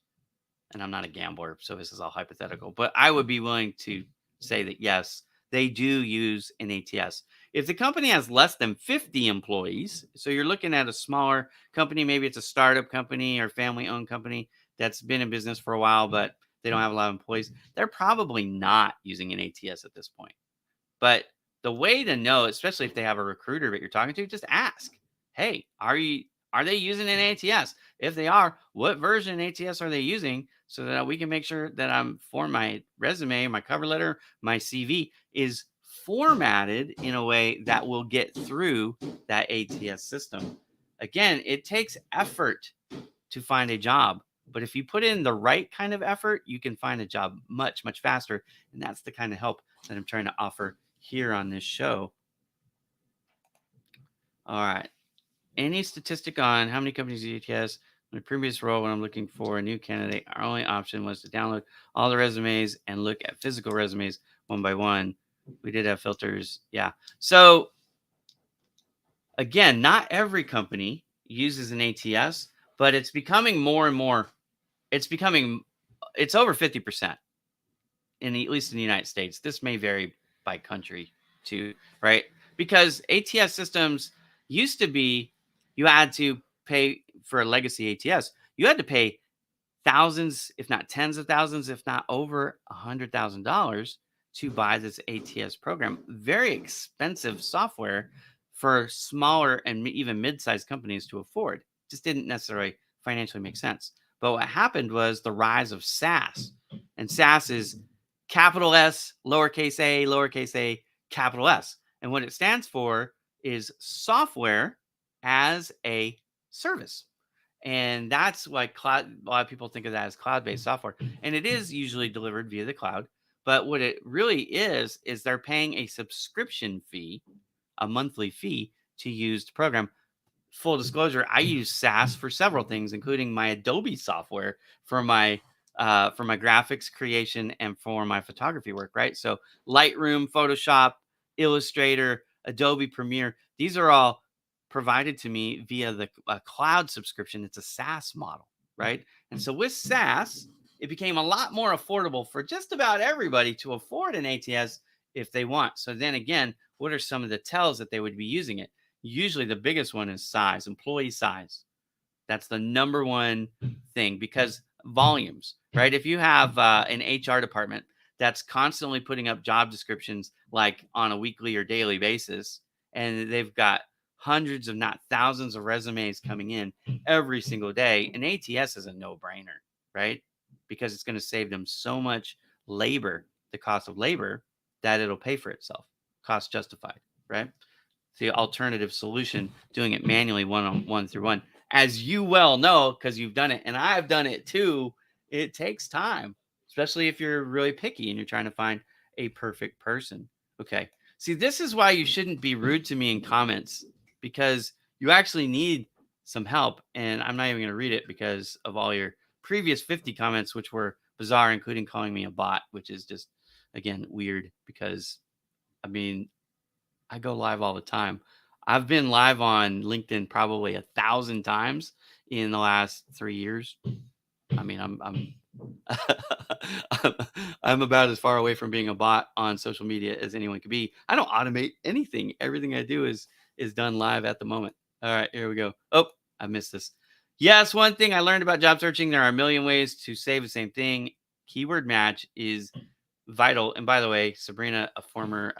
And I'm not a gambler, so this is all hypothetical, but I would be willing to say that yes, they do use an ATS. If the company has less than 50 employees, so you're looking at a smaller company, maybe it's a startup company or family-owned company that's been in business for a while, but they don't have a lot of employees, they're probably not using an ATS at this point. But the way to know, especially if they have a recruiter that you're talking to, just ask, hey, are they using an ATS? If they are, what version ATS are they using so that we can make sure that I'm for my resume, my cover letter, my CV is formatted in a way that will get through that ATS system. Again, it takes effort to find a job, but if you put in the right kind of effort, you can find a job much, much faster. And that's the kind of help that I'm trying to offer here on this show. All right. Any statistic on how many companies use ATS? My previous role, when I'm looking for a new candidate, our only option was to download all the resumes and look at physical resumes one by one. We did have filters. Yeah. So again, not every company uses an ATS, but it's becoming more and more. It's over 50% at least in the United States. This may vary by country too, right? Because ATS systems used to be, you had to pay for a legacy ATS. You had to pay thousands, if not tens of thousands, if not over $100,000 to buy this ATS program. Very expensive software for smaller and even mid-sized companies to afford. Just didn't necessarily financially make sense. But what happened was the rise of SaaS. And SaaS is capital S, lowercase a, capital S. And what it stands for is software as a service. And that's why a lot of people think of that as cloud-based software. And it is usually delivered via the cloud. But what it really is they're paying a subscription fee, a monthly fee to use the program. Full disclosure, I use SaaS for several things, including my Adobe software for my graphics creation and for my photography work, right? So Lightroom, Photoshop, Illustrator, Adobe Premiere, these are all provided to me via the cloud subscription. It's a SaaS model, right? And so with SaaS, it became a lot more affordable for just about everybody to afford an ATS if they want. So then again, what are some of the tells that they would be using it? Usually the biggest one is size, employee size. That's the number one thing, because volumes, right? If you have an HR department that's constantly putting up job descriptions like on a weekly or daily basis, and they've got hundreds, if not thousands, of resumes coming in every single day, an ATS is a no-brainer, right? Because it's going to save them so much labor, the cost of labor, that it'll pay for itself, cost justified, right? The alternative solution, doing it manually one through one, as you well know, because you've done it and I've done it too, it takes time, especially if you're really picky and you're trying to find a perfect person. Okay. See, this is why you shouldn't be rude to me in comments, because you actually need some help. And I'm not even going to read it because of all your previous 50 comments, which were bizarre, including calling me a bot, which is just, again, weird because, I mean, I go live all the time. I've been live on LinkedIn probably 1,000 times in the last 3 years. I mean, I'm I'm about as far away from being a bot on social media as anyone could be. I don't automate anything. Everything I do is done live at the moment. All right, here we go. Oh, I missed this. Yes, one thing I learned about job searching, there are a million ways to save the same thing. Keyword match is vital. And by the way, Sabrina, a former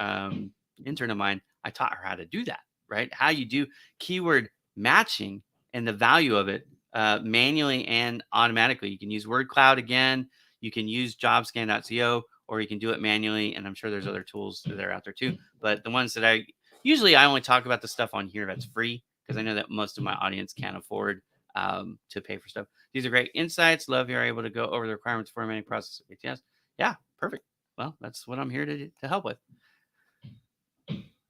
intern of mine, I taught her how to do that, right? How you do keyword matching and the value of it manually and automatically. You can use word cloud again. You can use jobscan.co, or you can do it manually. And I'm sure there's other tools that are out there too. But the ones that I only talk about the stuff on here that's free, because I know that most of my audience can't afford to pay for stuff. These are great insights. Love you're able to go over the requirements for formatting process of ATS. Yeah, perfect. Well, that's what I'm here to help with.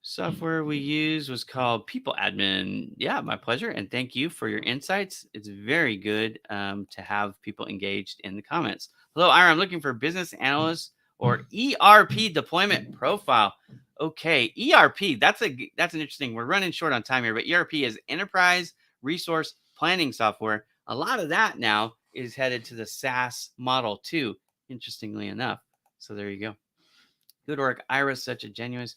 Software we use was called People Admin. Yeah, my pleasure. And thank you for your insights. It's very good to have people engaged in the comments. Hello, Ira. I'm looking for business analyst or ERP deployment profile. Okay, ERP. That's an interesting. We're running short on time here, but ERP is enterprise resource planning software. A lot of that now is headed to the SaaS model too, interestingly enough. So there you go. Good work, Ira. Such a genuine.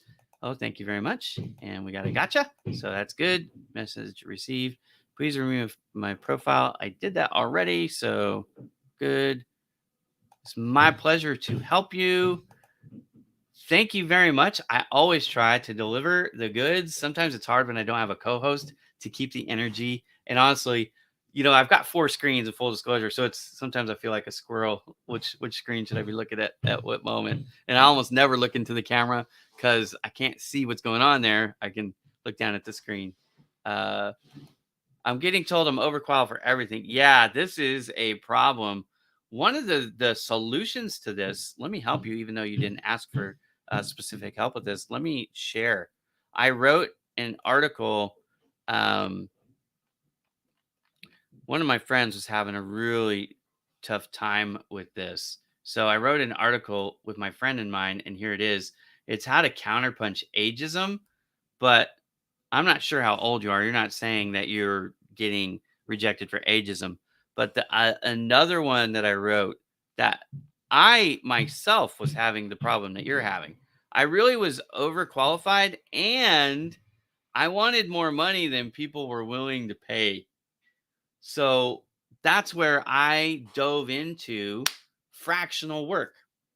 Oh, thank you very much. And we got a gotcha. So that's good. Message received. Please remove my profile. I did that already. So good. It's my pleasure to help you. Thank you very much. I always try to deliver the goods. Sometimes it's hard when I don't have a co-host to keep the energy. And honestly, I've got 4 screens of full disclosure. So it's sometimes I feel like a squirrel. Which screen should I be looking at what moment? And I almost never look into the camera because I can't see what's going on there. I can look down at the screen. I'm getting told I'm overqualified for everything. Yeah, this is a problem. One of the solutions to this, let me help you, even though you didn't ask for specific help with this. Let me share. I wrote an article. One of my friends was having a really tough time with this. So I wrote an article with my friend in mind, and here it is. It's how to counterpunch ageism, but I'm not sure how old you are. You're not saying that you're getting rejected for ageism, but another one that I wrote that I myself was having the problem that you're having. I really was overqualified and I wanted more money than people were willing to pay. So that's where I dove into fractional work.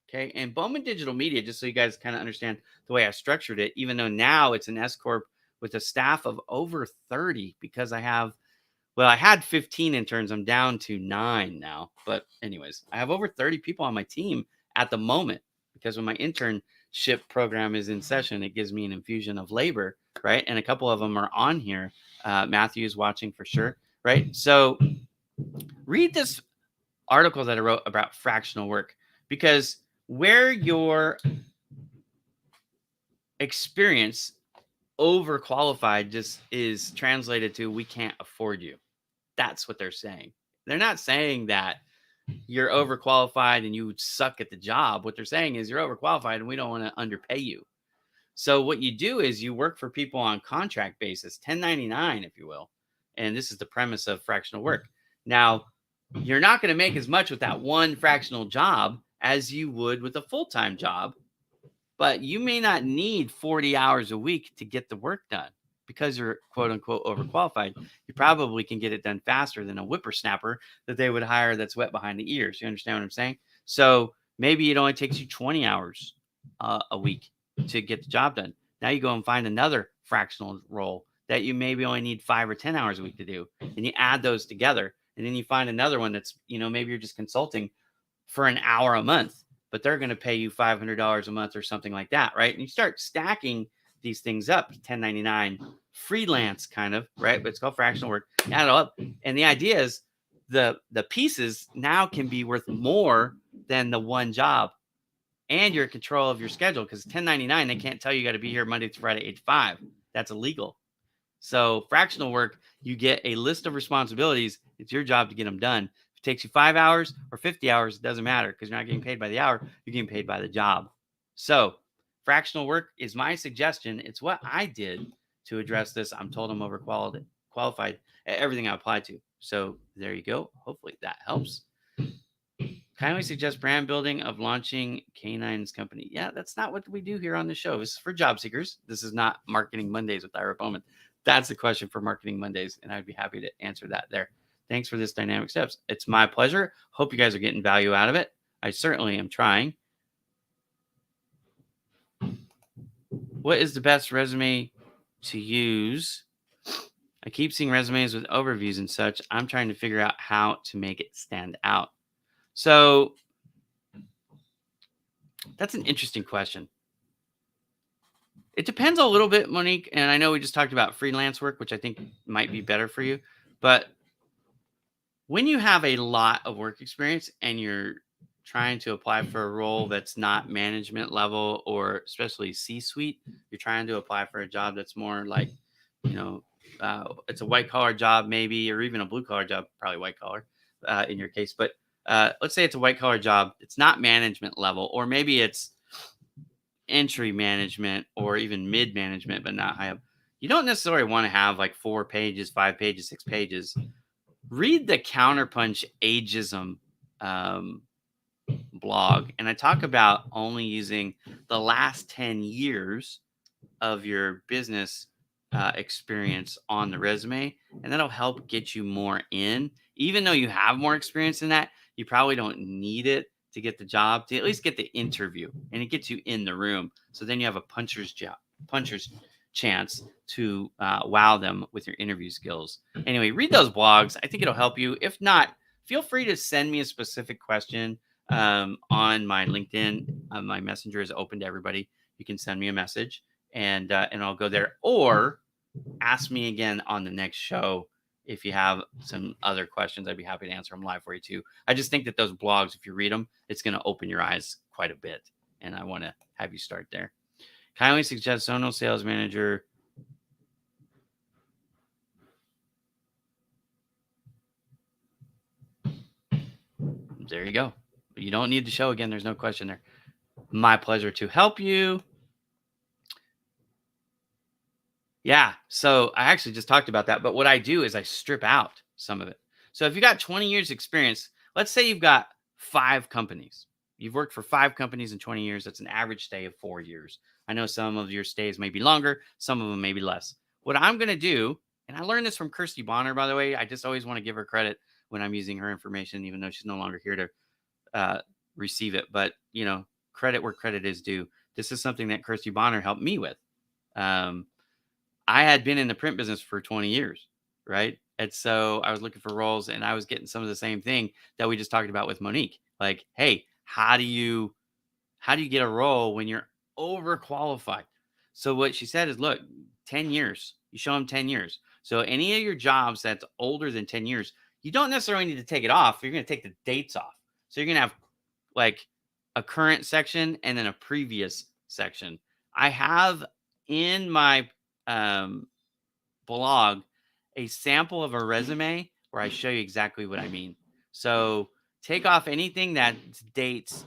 Okay. And Bowman Digital Media, just so you guys kind of understand the way I structured it, even though now it's an S Corp with a staff of over 30, because I had 15 interns. I'm down to 9 now. But anyways, I have over 30 people on my team at the moment, because when my internship program is in session, it gives me an infusion of labor, right? And a couple of them are on here. Matthew is watching for sure, right? So Read this article that I wrote about fractional work, because where your experience overqualified just is translated to we can't afford you. That's what they're saying. They're not saying that you're overqualified and you suck at the job. What they're saying is you're overqualified and we don't want to underpay you. So what you do is you work for people on contract basis, 1099, if you will. And this is the premise of fractional work. Now, you're not going to make as much with that one fractional job as you would with a full-time job, but you may not need 40 hours a week to get the work done because you're quote unquote overqualified. You probably can get it done faster than a whippersnapper that they would hire that's wet behind the ears. You understand what I'm saying? So maybe it only takes you 20 hours a week to get the job done. Now you go and find another fractional role that you maybe only need 5 or 10 hours a week to do. And you add those together. And then you find another one that's, maybe you're just consulting for an hour a month, but they're going to pay you $500 a month or something like that, right? And you start stacking these things up, 1099 freelance kind of, right? But it's called fractional work. Add it all up, and the idea is the pieces now can be worth more than the one job, and you're in control of your schedule, because 1099 they can't tell you got to be here Monday to Friday 8 to 5. That's illegal. So fractional work, you get a list of responsibilities. It's your job to get them done. If it takes you 5 hours or 50 hours, it doesn't matter, because you're not getting paid by the hour. You're getting paid by the job. So fractional work is my suggestion. It's what I did to address this. I'm told I'm overqualified at everything I applied to. So there you go. Hopefully that helps. Kindly suggest brand building of launching K9's company. Yeah, that's not what we do here on the show. This is for job seekers. This is not Marketing Mondays with Ira Bowman. That's the question for Marketing Mondays, and I'd be happy to answer that there. Thanks for this dynamic steps. It's my pleasure. Hope you guys are getting value out of it. I certainly am trying. What is the best resume to use? I keep seeing resumes with overviews and such. I'm trying to figure out how to make it stand out. So that's an interesting question. It depends a little bit, Monique. And I know we just talked about freelance work, which I think might be better for you. But when you have a lot of work experience and you're trying to apply for a role that's not management level or especially C-suite, you're trying to apply for a job that's more like, it's a white collar job maybe, or even a blue collar job, probably white collar in your case. But let's say it's a white collar job. It's not management level, or maybe it's entry management or even mid management, but not high up. You don't necessarily want to have like 4 pages, 5 pages, 6 pages. Read the Counterpunch Ageism blog, and I talk about only using the last 10 years of your business experience on the resume, and that'll help get you more in. Even though you have more experience in that, you probably don't need it to get the job, to at least get the interview, and it gets you in the room. So then you have a puncher's chance to wow them with your interview skills. Anyway, read those blogs. I think it'll help you. If not, feel free to send me a specific question on my LinkedIn. My messenger is open to everybody. You can send me a message, and I'll go there, or ask me again on the next show. If you have some other questions, I'd be happy to answer them live for you too. I just think that those blogs, if you read them, it's going to open your eyes quite a bit. And I want to have you start there. Kindly suggest zonal sales manager. There you go. You don't need the show again. There's no question there. My pleasure to help you. Yeah. So I actually just talked about that. But what I do is I strip out some of it. So if you got 20 years experience, let's say you've got 5 companies. You've worked for 5 companies in 20 years. That's an average stay of 4 years. I know some of your stays may be longer. Some of them may be less. What I'm going to do, and I learned this from Kirsty Bonner, by the way. I just always want to give her credit when I'm using her information, even though she's no longer here to receive it. But, credit where credit is due. This is something that Kirsty Bonner helped me with. I had been in the print business for 20 years, right? And so I was looking for roles, and I was getting some of the same thing that we just talked about with Monique. Like, hey, how do you get a role when you're overqualified? So what she said is, look, 10 years, you show them 10 years. So any of your jobs that's older than 10 years, you don't necessarily need to take it off. You're going to take the dates off. So you're going to have like a current section and then a previous section. I have in my blog a sample of a resume where I show you exactly what I mean. So take off anything that dates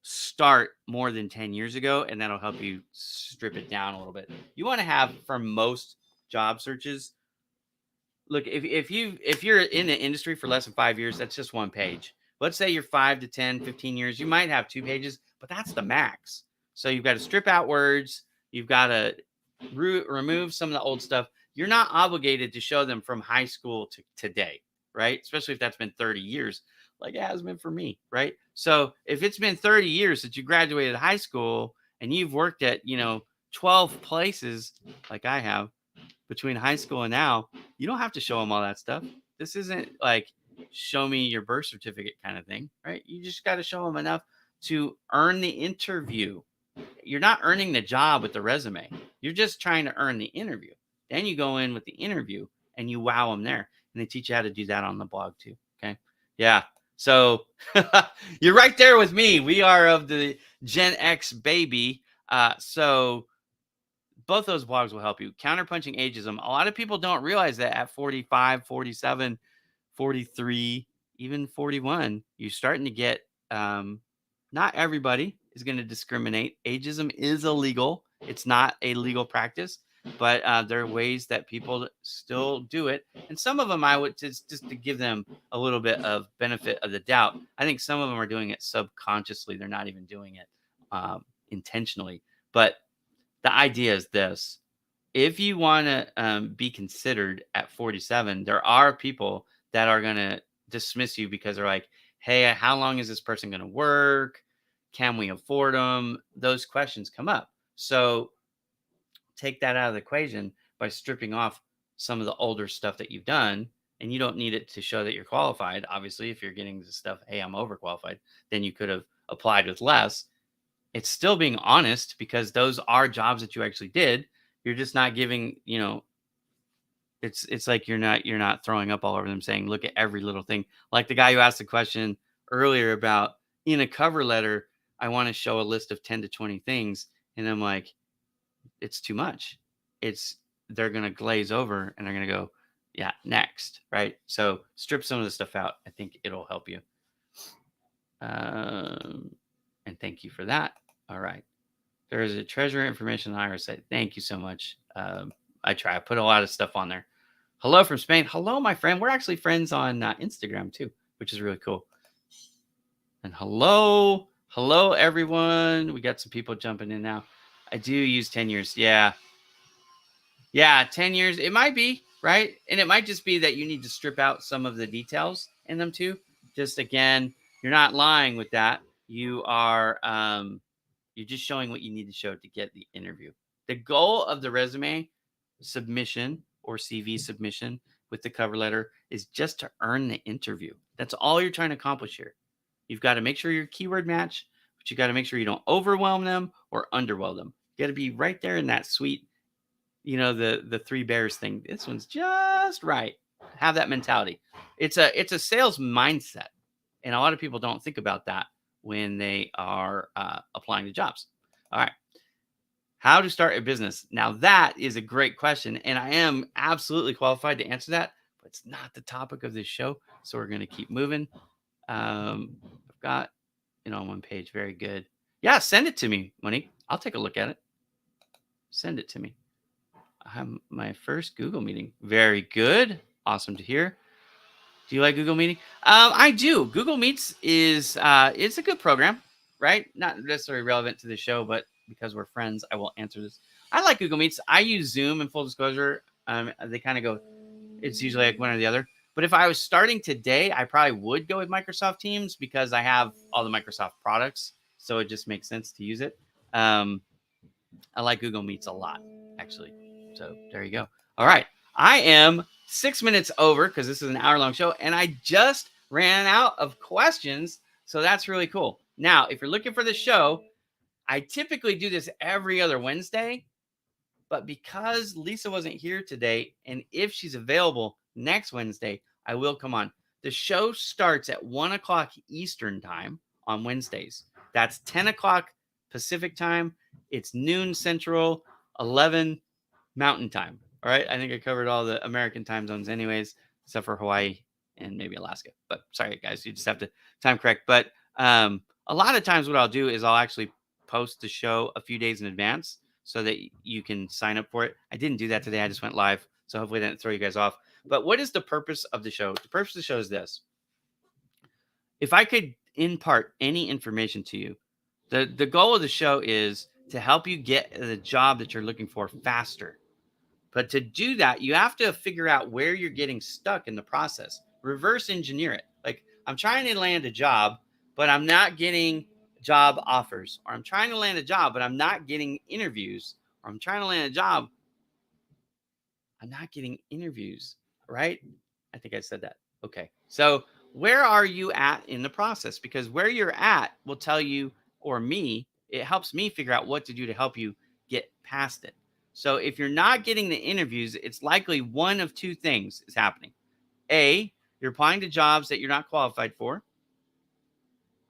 start more than 10 years ago, and that'll help you strip it down a little bit. You want to have, for most job searches, look, if you're in the industry for less than 5 years, that's just one page. Let's say you're 5 to 10, 15 years, you might have 2 pages, but that's the max. So you've got to strip out words, you've got to remove some of the old stuff. You're not obligated to show them from high school to today, right? Especially if that's been 30 years, like it has been for me, right? So if it's been 30 years since you graduated high school and you've worked at, 12 places like I have between high school and now, you don't have to show them all that stuff. This isn't like show me your birth certificate kind of thing, right? You just got to show them enough to earn the interview. You're not earning the job with the resume. You're just trying to earn the interview. Then you go in with the interview and you wow them there. And they teach you how to do that on the blog too. Okay. Yeah. So you're right there with me. We are of the Gen X baby. So both those blogs will help you. Counterpunching ageism. A lot of people don't realize that at 45, 47, 43, even 41, you're starting to get, not everybody is going to discriminate. Ageism is illegal. It's not a legal practice, but there are ways that people still do it. And some of them, I would just to give them a little bit of benefit of the doubt. I think some of them are doing it subconsciously. They're not even doing it intentionally. But the idea is this: if you want to be considered at 47, there are people that are going to dismiss you because they're like, hey, how long is this person going to work? Can we afford them? Those questions come up. So take that out of the equation by stripping off some of the older stuff that you've done. And you don't need it to show that you're qualified. Obviously, if you're getting the stuff, hey, I'm overqualified, then you could have applied with less. It's still being honest because those are jobs that you actually did. You're just not giving, it's like you're not throwing up all over them saying, look at every little thing. Like the guy who asked the question earlier about in a cover letter, I want to show a list of 10 to 20 things. And I'm like, it's too much. They're going to glaze over and they're going to go, yeah, next. Right. So strip some of the stuff out. I think it'll help you. And thank you for that. All right. There is a treasure information on Ira site. Thank you so much. I put a lot of stuff on there. Hello from Spain. Hello, my friend. We're actually friends on Instagram too, which is really cool. And hello, everyone. We got some people jumping in now. I do use 10 years. Yeah, 10 years. It might be, right? And it might just be that you need to strip out some of the details in them too. Just again, you're not lying with that. You are you're just showing what you need to show to get the interview. The goal of the resume submission or CV submission with the cover letter is just to earn the interview. That's all you're trying to accomplish here. You've got to make sure your keyword match, but you got to make sure you don't overwhelm them or underwhelm them. You got to be right there in that sweet, the three bears thing. This one's just right. Have that mentality. It's a sales mindset. And a lot of people don't think about that when they are applying to jobs. All right. How to start a business. Now, that is a great question, and I am absolutely qualified to answer that, but it's not the topic of this show, so we're going to keep moving. I've got it on one page. Very good. Yeah, send it to me, Monique. I'll take a look at it. Send it to me. I have my first Google meeting. Very good. Awesome to hear. Do you like Google Meeting? I do. Google Meets is it's a good program, right? Not necessarily relevant to the show, but because we're friends, I will answer this. I like Google Meets. I use Zoom in full disclosure. They kind of go, it's usually like one or the other. But if I was starting today, I probably would go with Microsoft Teams because I have all the Microsoft products. So it just makes sense to use it. I like Google Meets a lot, actually. So there you go. All right. I am 6 minutes over because this is an hour-long show, and I just ran out of questions. So that's really cool. Now, if you're looking for the show, I typically do this every other Wednesday, but because Lisa wasn't here today, and if she's available next Wednesday, I will come on. The show starts at 1 o'clock Eastern time on Wednesdays. That's 10 o'clock Pacific time. It's noon Central, 11 Mountain time. All right. I think I covered all the American time zones, anyways, except for Hawaii and maybe Alaska. But sorry, guys, you just have to time correct. But a lot of times, what I'll do is I'll actually post the show a few days in advance so that you can sign up for it. I didn't do that today. I just went live. So hopefully I didn't throw you guys off. But what is the purpose of the show? The purpose of the show is this. If I could impart any information to you, the goal of the show is to help you get the job that you're looking for faster. But to do that, you have to figure out where you're getting stuck in the process. Reverse engineer it. Like, I'm trying to land a job, but I'm not getting job offers. Or I'm trying to land a job, but I'm not getting interviews. Or I'm trying to land a job, I'm not getting interviews, right? I think I said that. Okay. So where are you at in the process? Because where you're at will tell you, or me, it helps me figure out what to do to help you get past it. So if you're not getting the interviews, it's likely one of two things is happening. A, you're applying to jobs that you're not qualified for.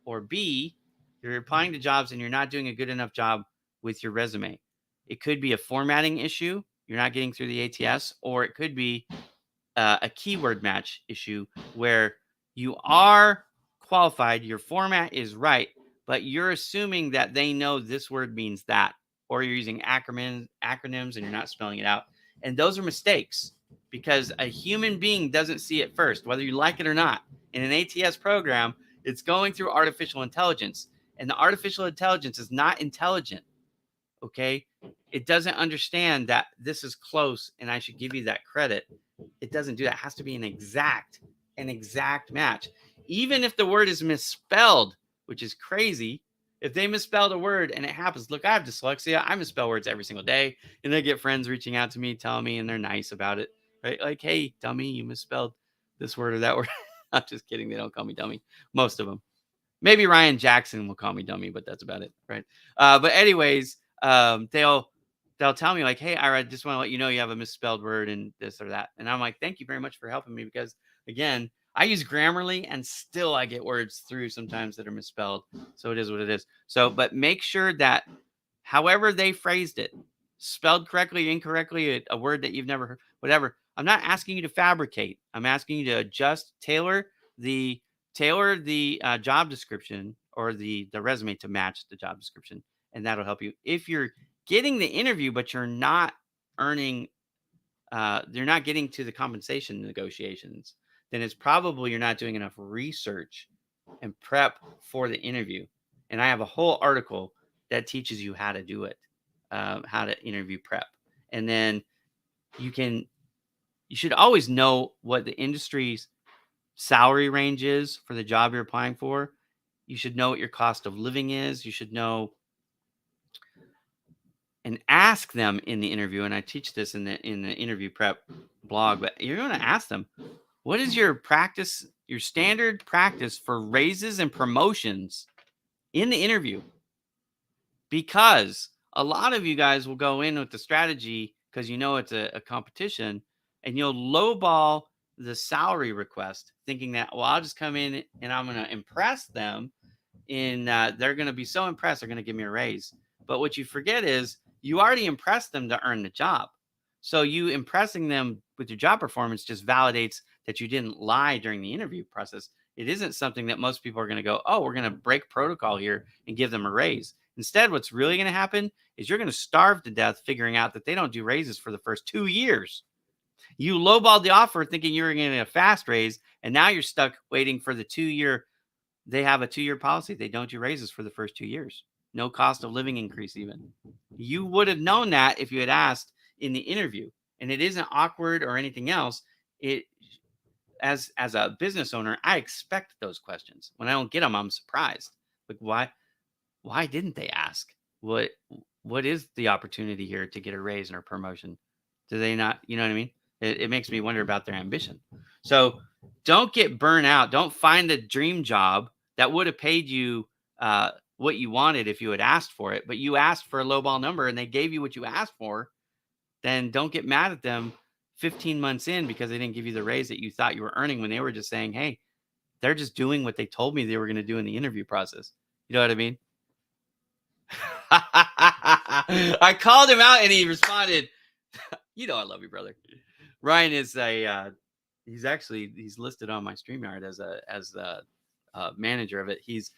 Or B, you're applying to jobs and you're not doing a good enough job with your resume. It could be a formatting issue. You're not getting through the ATS, or it could be a keyword match issue where you are qualified, your format is right, but you're assuming that they know this word means that, or you're using acronyms and you're not spelling it out. And those are mistakes because a human being doesn't see it first, whether you like it or not. In an ATS program, it's going through artificial intelligence, and the artificial intelligence is not intelligent. Okay. It doesn't understand that this is close and I should give you that credit. It doesn't do that. It has to be an exact match. Even if the word is misspelled, which is crazy. If they misspelled a word and it happens, look, I have dyslexia. I misspell words every single day. And I get friends reaching out to me, telling me, and they're nice about it. Right? Like, hey, dummy, you misspelled this word or that word. I'm just kidding. They don't call me dummy. Most of them. Maybe Ryan Jackson will call me dummy, but that's about it. Right. But anyways, they'll tell me like, hey, Ira, I just want to let you know you have a misspelled word and this or that. And I'm like, thank you very much for helping me, because again, I use Grammarly and still I get words through sometimes that are misspelled. So it is what it is. So, but make sure that however they phrased it, spelled correctly, incorrectly, a word that you've never heard, whatever. I'm not asking you to fabricate. I'm asking you to adjust, tailor the job description or the resume to match the job description. And that'll help you. If you're getting the interview, but you're not earning, you're not getting to the compensation negotiations, then it's probably you're not doing enough research and prep for the interview. And I have a whole article that teaches you how to do it, how to interview prep. And then you should always know what the industry's salary range is for the job you're applying for. You should know what your cost of living is. You should know and ask them in the interview. And I teach this in the interview prep blog, but you're going to ask them, what is your standard practice for raises and promotions in the interview? Because a lot of you guys will go in with the strategy because you know it's a competition, and you'll lowball the salary request thinking that, well, I'll just come in and I'm going to impress them, and they're going to be so impressed they're going to give me a raise. But what you forget is you already impressed them to earn the job. So you impressing them with your job performance just validates that you didn't lie during the interview process. It isn't something that most people are going to go, oh, we're going to break protocol here and give them a raise. Instead, what's really going to happen is you're going to starve to death figuring out that they don't do raises for the first 2 years. You lowballed the offer thinking you were going to get a fast raise, and now you're stuck waiting for the 2-year. They have a 2-year policy. They don't do raises for the first 2 years. No cost of living increase even. You would have known that if you had asked in the interview. And it isn't awkward or anything else. As a business owner, I expect those questions. When I don't get them, I'm surprised. Like, why didn't they ask? What is the opportunity here to get a raise or a promotion? Do they not, you know what I mean? It makes me wonder about their ambition. So don't get burnt out. Don't find the dream job that would have paid you what you wanted if you had asked for it, but you asked for a lowball number and they gave you what you asked for. Then don't get mad at them 15 months in because they didn't give you the raise that you thought you were earning when they were just saying, hey, They're just doing what they told me they were going to do in the interview process. You know what I mean? I called him out and he responded, you know, I love you, brother. Ryan is he's listed on my StreamYard as the manager of it. He's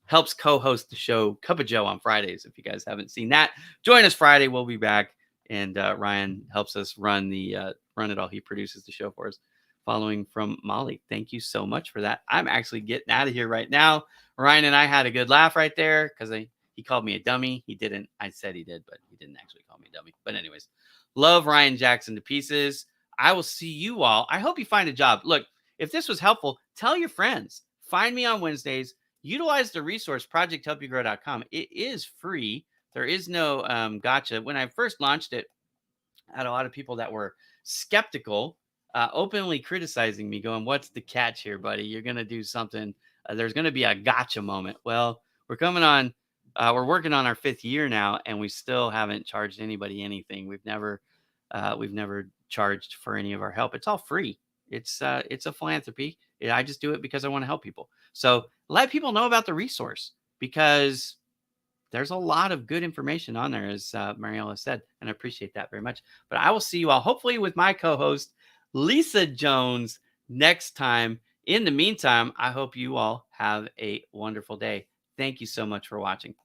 helps co-host the show Cup of Joe on Fridays. If you guys haven't seen that, join us Friday. We'll be back, and Ryan helps us run it all. He produces the show for us, following from Molly. Thank you so much for that. I'm actually getting out of here right now. Ryan and I had a good laugh right there because he called me a dummy. He didn't. I said he did, but he didn't actually call me a dummy. But anyways, love Ryan Jackson to pieces. I will see you all. I hope you find a job. Look, if this was helpful, tell your friends. Find me on Wednesdays. Utilize the resource projecthelpyougrow.com. It is free. There is no gotcha. When I first launched it, I had a lot of people that were skeptical, openly criticizing me, going, "What's the catch here, buddy? You're going to do something. There's going to be a gotcha moment." Well, we're working on our 5th year now, and we still haven't charged anybody anything. We've never charged for any of our help. It's all free. It's a philanthropy. I just do it because I want to help people. So let people know about the resource, because there's a lot of good information on there, as Mariella said, and I appreciate that very much. But I will see you all hopefully with my co-host, Lisa Jones, next time. In the meantime, I hope you all have a wonderful day. Thank you so much for watching.